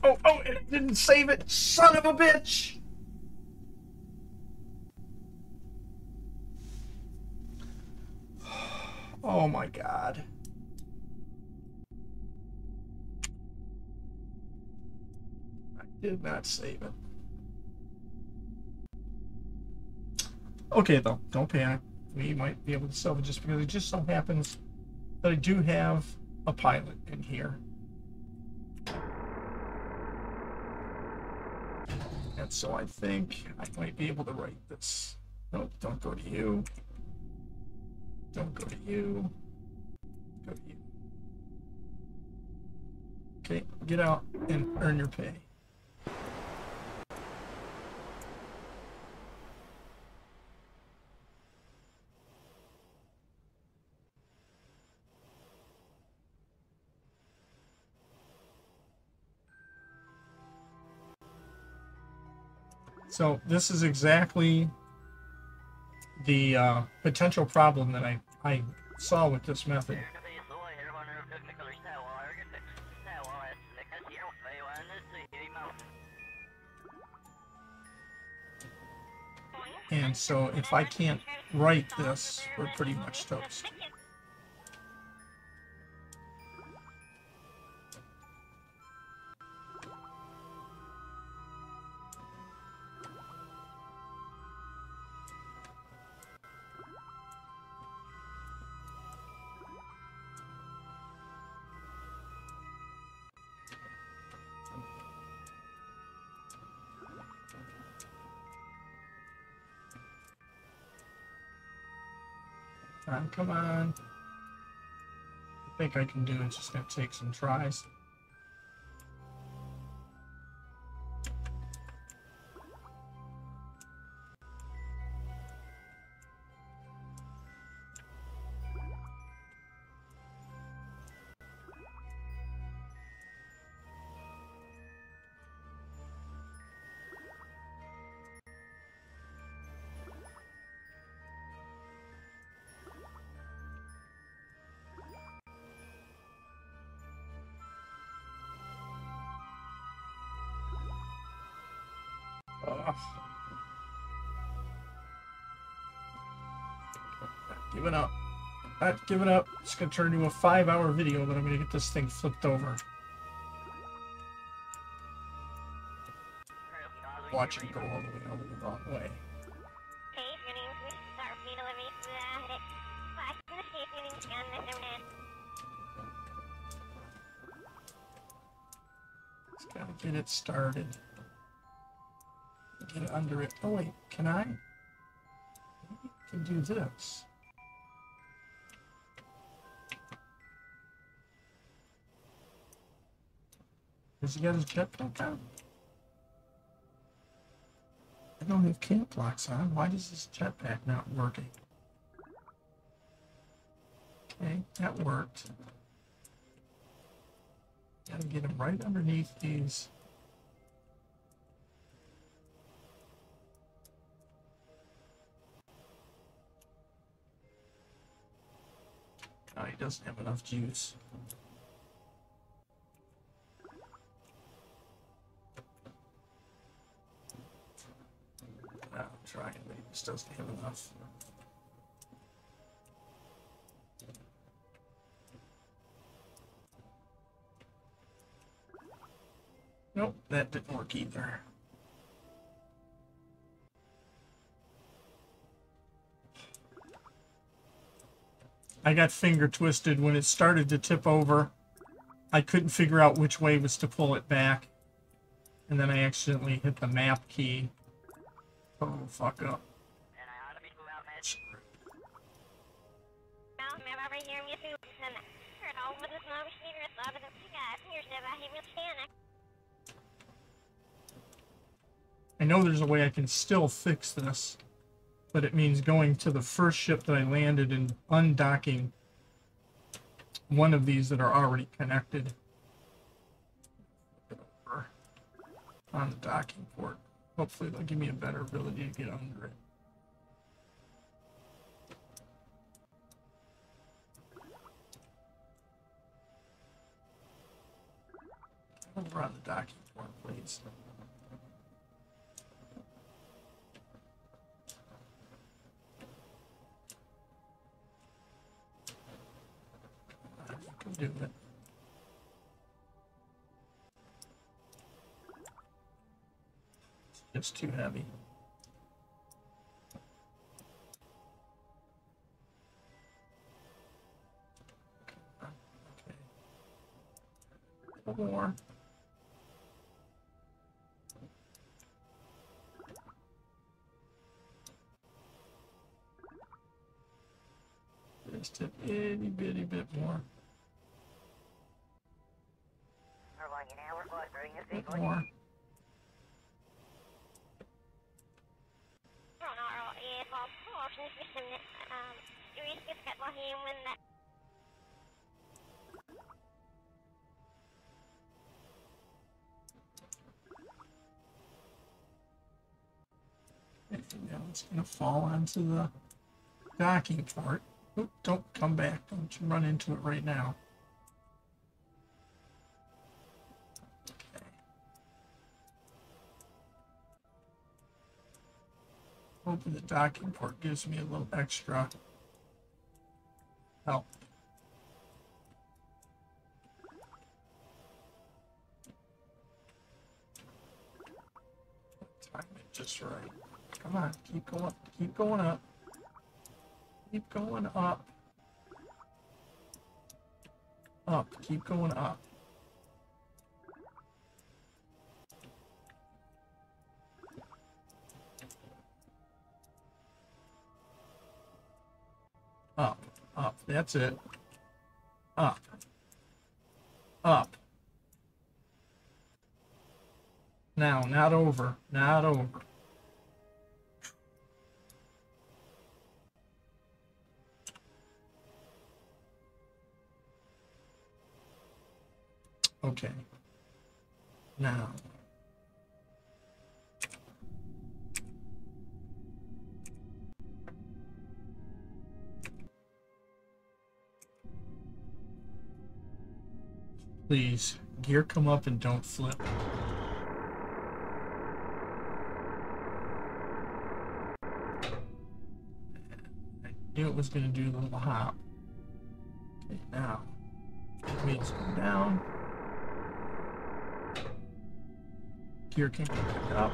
it didn't save it. Son of a bitch. Oh my God. I did not save it. Okay, though, don't panic. We might be able to salvage this because it just so happens that I do have a pilot in here. And so I think I might be able to write this. Nope, don't go to you. Don't go to you. Go to you. Okay, get out and earn your pay. So this is exactly the potential problem that I saw with this method. And so if I can't write this, we're pretty much toast. Come on. I think I can do it. It's just going to take some tries. Giving up. Not giving up. It's going to turn into a 5-hour video, but I'm going to get this thing flipped over. Watch it go all the way over the wrong way. Just got to get it started. Get it under it. Oh wait, can I? I can do this. Has he got his jetpack on? I don't have camp blocks on. Why does this jetpack not working? Okay, that worked. Gotta get him right underneath these. Oh, he doesn't have enough juice. I'm trying, but he just doesn't have enough. Nope, that didn't work either. I got finger twisted when it started to tip over. I couldn't figure out which way was to pull it back. And then I accidentally hit the map key. Oh, fuck up. I know there's a way I can still fix this, but it means going to the first ship that I landed and undocking one of these that are already connected on the docking port. Hopefully they'll give me a better ability to get under it. Over on the docking port, please. You can do it. It's too heavy. Okay. More. Just a itty bitty bit more. More. Now it's going to fall onto the docking port. Oop, don't come back. Don't you run into it right now. Okay. Hoping the docking port gives me a little extra help. Time it just right. Come on, keep going up. Keep going up. Keep going up. Up. Keep going up. Up. Up. That's it. Up. Up. Now, not over. Not over. Okay. Now. Please, gear come up and don't flip. I knew it was going to do the little hop. Okay, now. Wheels go down. Gear can go back up.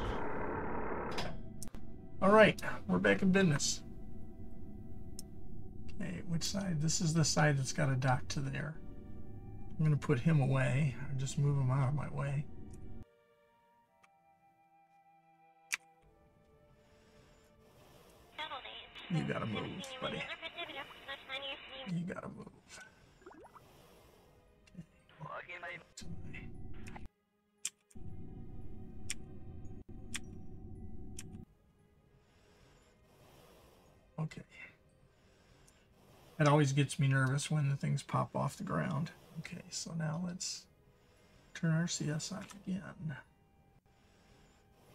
Alright, we're back in business. Okay, which side? This is the side that's got a dock to there. I'm going to put him away, or just move him out of my way. You gotta move, buddy. You gotta move. Okay. It always gets me nervous when the things pop off the ground. Okay, so now let's turn our CS on again.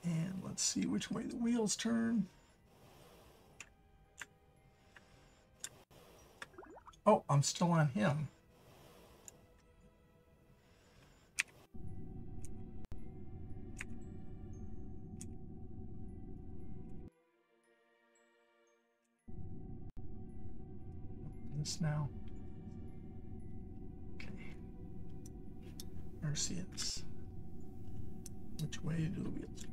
And let's see which way the wheels turn. Oh, I'm still on him. This now. Okay. RCS. Which way do the wheels go?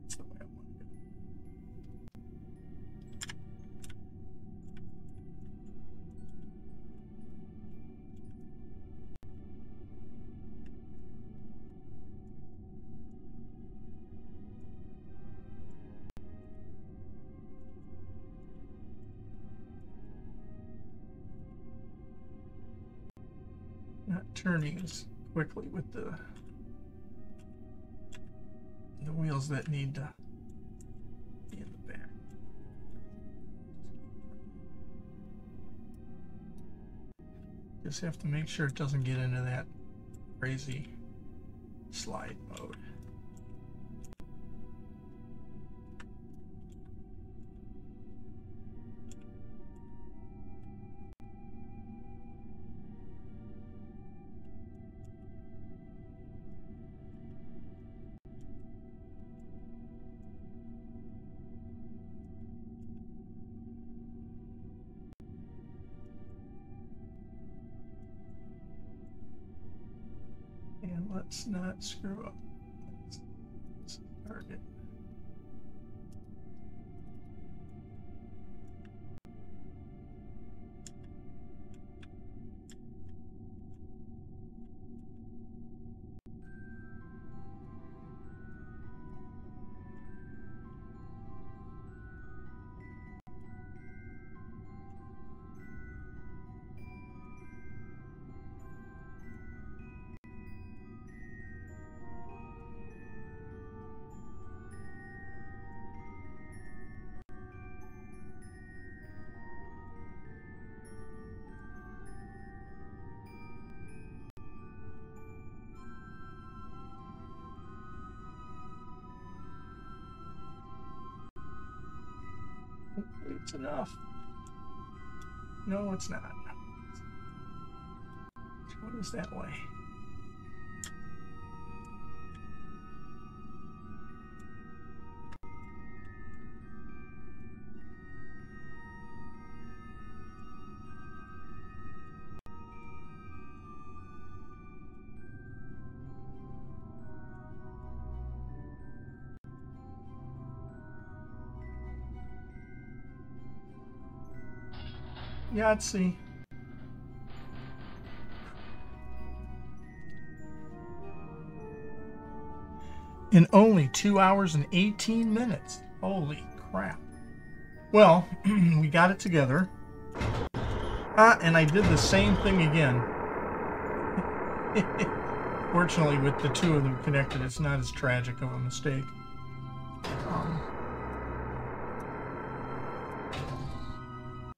That's the way I want to go. Not turning as quickly with the wheels that need to be in the back. Just have to make sure it doesn't get into that crazy slide mode. And let's not screw up. Let's start it. It's enough. No, it's not. What is that way? Yahtzee. In only 2 hours and 18 minutes. Holy crap. Well, we got it together. And I did the same thing again. Fortunately, with the two of them connected, it's not as tragic of a mistake.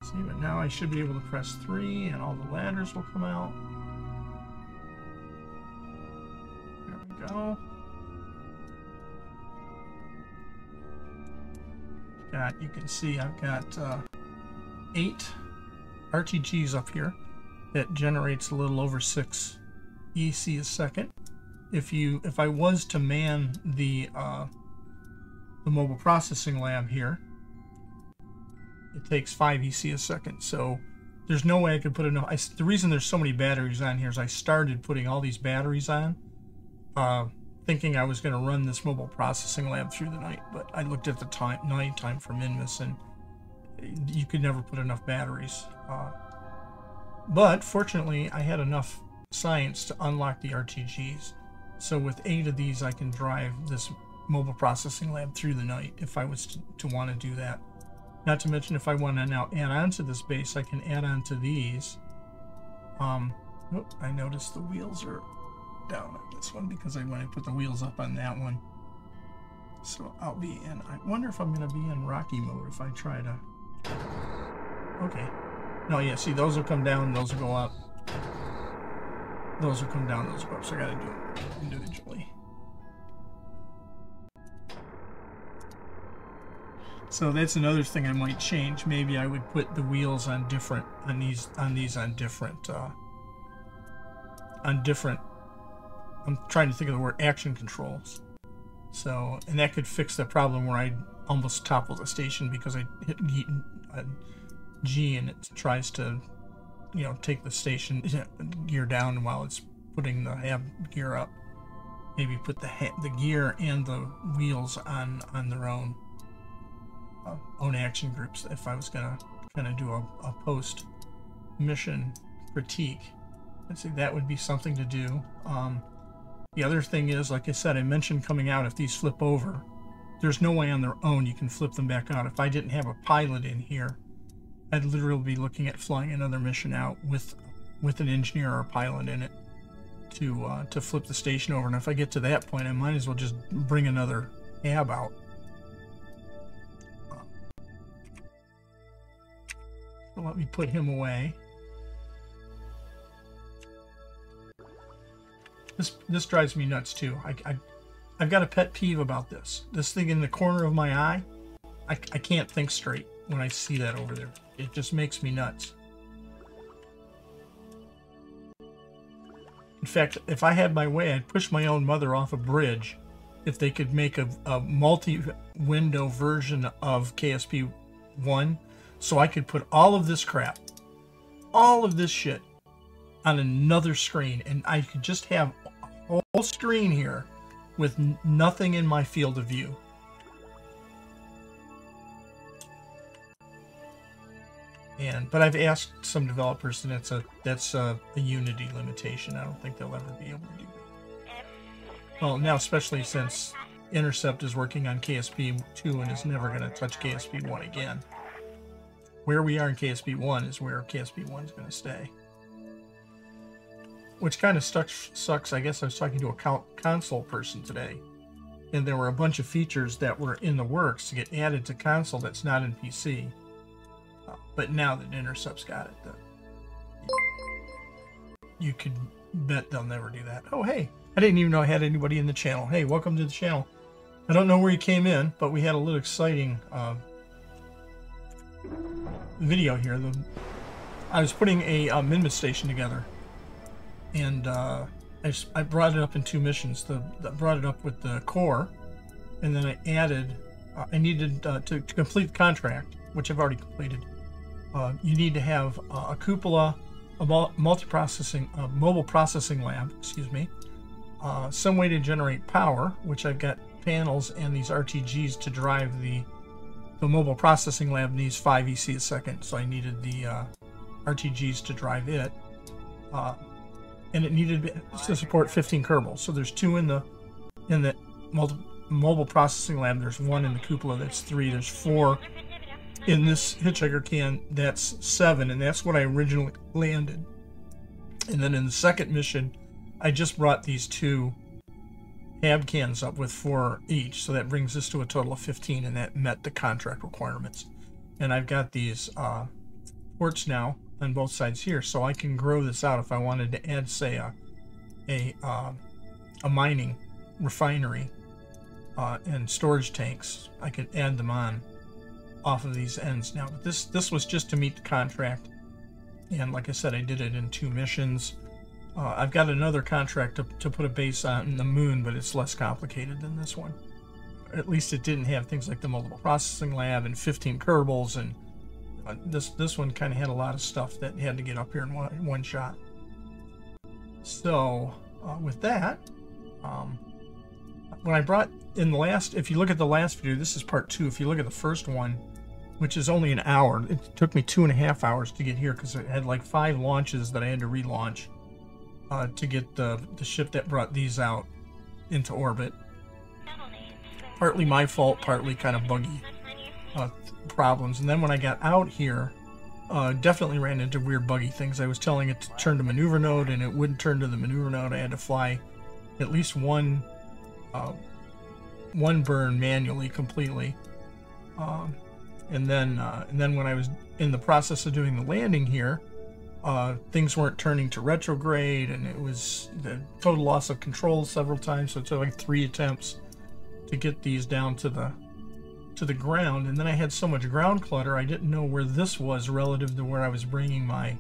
See, but now I should be able to press 3 and all the ladders will come out. There we go. You can see I've got 8 RTGs up here. That generates a little over 6 EC a second. If I was to man the mobile processing lab here, it takes 5 EC a second. So there's no way I could put enough. The reason there's so many batteries on here is I started putting all these batteries on, thinking I was going to run this mobile processing lab through the night. But I looked at the night time for Minmus, and you could never put enough batteries. But fortunately, I had enough science to unlock the RTGs. So with 8 of these, I can drive this mobile processing lab through the night if I was to want to do that. Not to mention, if I want to now add on to this base, I can add on to these. Oh, I noticed the wheels are down on this one because when I put the wheels up on that one. So I'll be in, I wonder if I'm going to be in Rocky mode if I try to. Okay. No, yeah, see, those will come down, those will go up. Those will come down, those will go up. So I got to do them individually. So that's another thing I might change. Maybe I would put the wheels on different, on these on different, I'm trying to think of the word, action controls. So, and that could fix the problem where I almost toppled the station because I hit G and it tries to, you know, take the station gear down while it's putting the hab gear up. Maybe put the gear and the wheels on their own action groups if I was gonna kind of do a post mission critique. I'd say that would be something to do. The other thing is, like I said, I mentioned coming out, if these flip over, there's no way on their own you can flip them back out. If I didn't have a pilot in here, I'd literally be looking at flying another mission out with an engineer or a pilot in it to flip the station over. And if I get to that point, I might as well just bring another hab out. So let me put him away. This drives me nuts too. I've got a pet peeve about this. This thing in the corner of my eye, I can't think straight when I see that over there. It just makes me nuts. In fact, if I had my way, I'd push my own mother off a bridge if they could make a multi-window version of KSP 1, so I could put all of this crap, all of this shit, on another screen, and I could just have whole screen here with nothing in my field of view. But I've asked some developers, and that's a Unity limitation. I don't think they'll ever be able to do that. Well, now especially since Intercept is working on KSP 2 and is never going to touch KSP 1 again. Where we are in KSP 1 is where KSP 1 is going to stay. Which kind of sucks. I guess I was talking to a console person today, and there were a bunch of features that were in the works to get added to console that's not in PC. But now that Intercept's got it, you could bet they'll never do that. Oh, hey, I didn't even know I had anybody in the channel. Hey, welcome to the channel. I don't know where you came in, but we had a little exciting video here. I was putting a Minmus station together, and I brought it up in 2 missions. I brought it up with the core, and then I added, I needed to complete the contract, which I've already completed. You need to have a cupola, a mobile processing lab, excuse me, some way to generate power, which I've got panels and these RTGs to drive the mobile processing lab needs 5 EC a second, so I needed the RTGs to drive it, and it needed to support 15 kerbals. So there's 2 in the mobile processing lab. There's 1 in the cupola. That's 3. There's 4. In this hitchhiker can, that's 7, and that's what I originally landed. And then in the second mission, I just brought these 2 hab cans up with 4 each, so that brings us to a total of 15, and that met the contract requirements. And I've got these ports now on both sides here, so I can grow this out if I wanted to add, say, a mining refinery and storage tanks. I could add them on off of these ends now. But this was just to meet the contract, and like I said, I did it in 2 missions. I've got another contract to put a base on the moon, but it's less complicated than this one. At least it didn't have things like the multiple processing lab and 15 kerbals, and this one kind of had a lot of stuff that had to get up here in one shot. So with that, when I brought in the last, if you look at the last video, this is part 2. If you look at the first one, which is only an hour, it took me 2.5 hours to get here because it had like 5 launches that I had to relaunch to get the ship that brought these out into orbit. Partly my fault, partly kind of buggy problems. And then when I got out here, definitely ran into weird buggy things. I was telling it to turn to maneuver node, and it wouldn't turn to the maneuver node. I had to fly at least one burn manually completely. And then when I was in the process of doing the landing here, things weren't turning to retrograde, and it was the total loss of control several times. So it took like 3 attempts to get these down to the ground. And then I had so much ground clutter, I didn't know where this was relative to where I was bringing my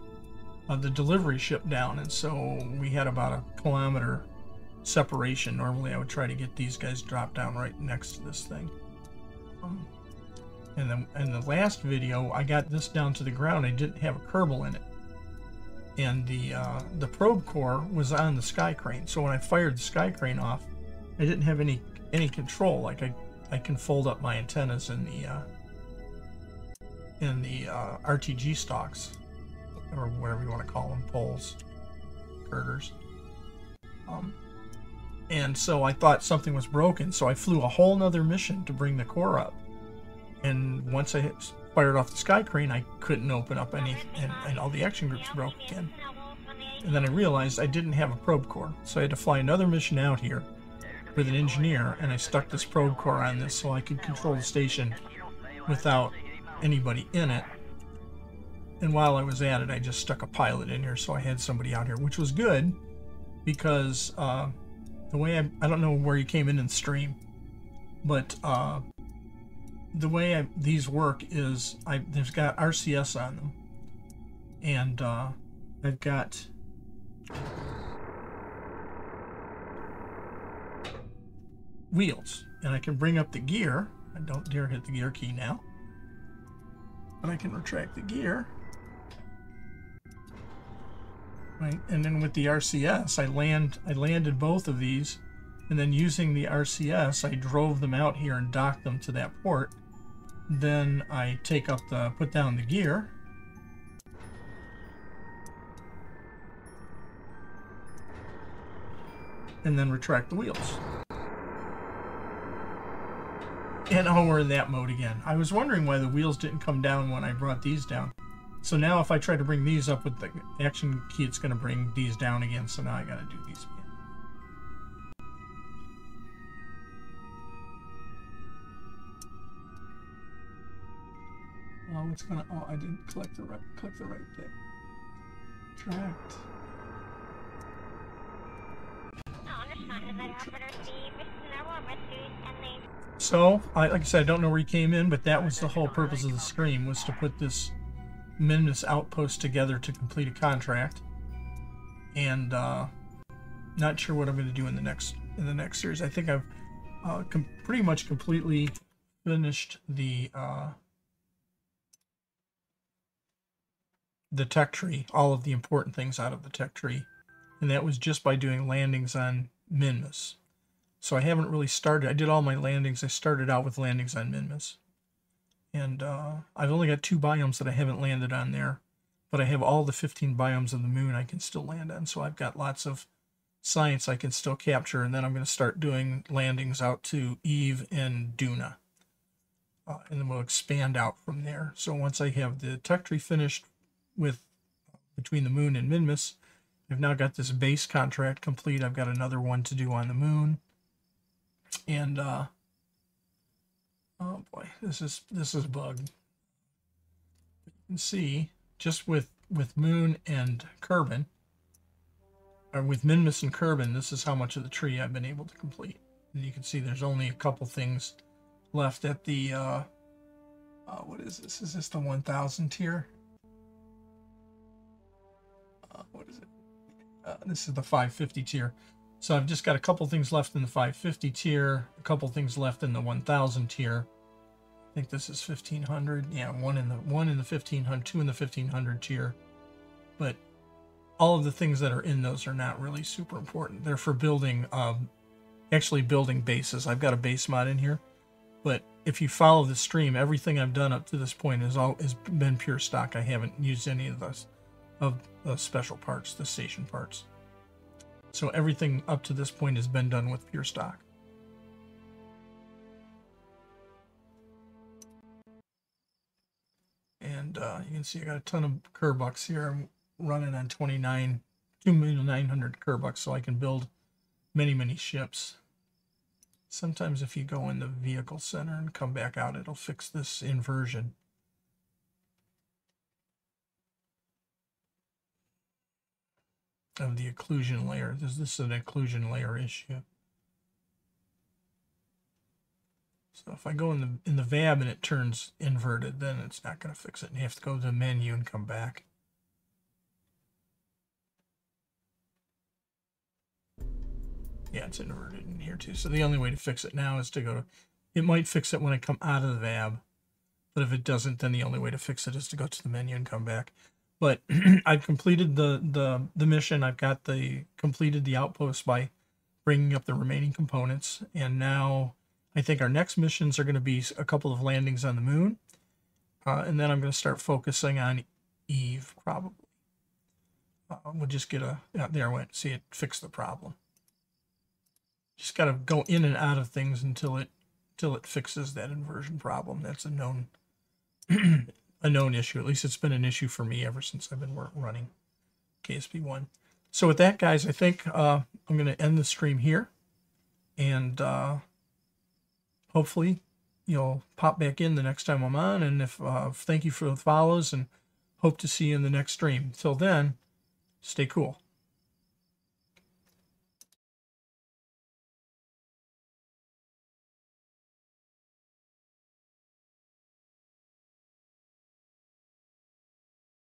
the delivery ship down. And so we had about a kilometer separation. Normally I would try to get these guys dropped down right next to this thing. And then in the last video, I got this down to the ground. I didn't have a kerbal in it, and the probe core was on the sky crane. So when I fired the sky crane off, I didn't have any control. Like I can fold up my antennas in the RTG stalks, or whatever you want to call them, poles, girders. And so I thought something was broken. So I flew a whole nother mission to bring the core up. And once I fired off the sky crane, I couldn't open up any, and all the action groups broke again. And then I realized I didn't have a probe core, so I had to fly another mission out here with an engineer, and I stuck this probe core on this so I could control the station without anybody in it. And while I was at it, I just stuck a pilot in here, so I had somebody out here, which was good, because the way I don't know where you came in the stream, but the way these work is there's got RCS on them, and I've got wheels, and I can bring up the gear. I don't dare hit the gear key now, but I can retract the gear, right? And then with the RCS, I landed both of these, and then using the RCS, I drove them out here and docked them to that port. Then I put down the gear. And then retract the wheels. And oh, we're in that mode again. I was wondering why the wheels didn't come down when I brought these down. So now if I try to bring these up with the action key, it's going to bring these down again. So now I got to do these again. Oh, it's going to... Oh, I didn't click the right thing. Tracked. So, like I said, I don't know where he came in, but that was the whole purpose of the stream, was to put this Minmus outpost together to complete a contract. And not sure what I'm going to do in the next series. I think I've pretty much completely finished the tech tree, all of the important things out of the tech tree, and that was just by doing landings on Minmus. So I haven't really started. I did all my landings. I started out with landings on Minmus. And I've only got 2 biomes that I haven't landed on there. But I have all the 15 biomes of the moon I can still land on. So I've got lots of science I can still capture. And then I'm going to start doing landings out to Eve and Duna. And then we'll expand out from there. So once I have the tech tree finished with between the moon and Minmus, I've now got this base contract complete. I've got another one to do on the moon. And oh boy, this is bugged. You can see just with Moon and Kerbin, or with Minmus and Kerbin, this is how much of the tree I've been able to complete. And you can see there's only a couple things left at the what is this? Is this the 1000 tier? What is it? This is the 550 tier. So I've just got a couple things left in the 550 tier, a couple things left in the 1000 tier. I think this is 1500. Yeah, one in the 1500, 2 in the 1500 tier. But all of the things that are in those are not really super important. They're for building, actually building bases. I've got a base mod in here, but if you follow the stream, everything I've done up to this point has been pure stock. I haven't used any of the special parts, the station parts. So everything up to this point has been done with pure stock. And you can see I got a ton of Kerbucks here. I'm running on 2,900,000 Kerbucks, so I can build many, many ships. Sometimes if you go in the vehicle center and come back out, it'll fix this inversion. Of the occlusion layer. This is an occlusion layer issue. So if I go in the VAB and it turns inverted, then it's not going to fix it. And you have to go to the menu and come back. Yeah, it's inverted in here too. So the only way to fix it now is to go to, it might fix it when I come out of the VAB, but if it doesn't, then the only way to fix it is to go to the menu and come back. But I've completed the mission. I've got completed the outpost by bringing up the remaining components. And now I think our next missions are going to be a couple of landings on the moon. And then I'm going to start focusing on Eve, probably. We'll just get there I went. See, it fixed the problem. Just got to go in and out of things until it fixes that inversion problem. That's a known a known issue. At least it's been an issue for me ever since I've been running KSP 1. So with that, guys, I think I'm going to end the stream here. And hopefully you'll pop back in the next time I'm on. And if thank you for the follows, and hope to see you in the next stream. Till then, stay cool.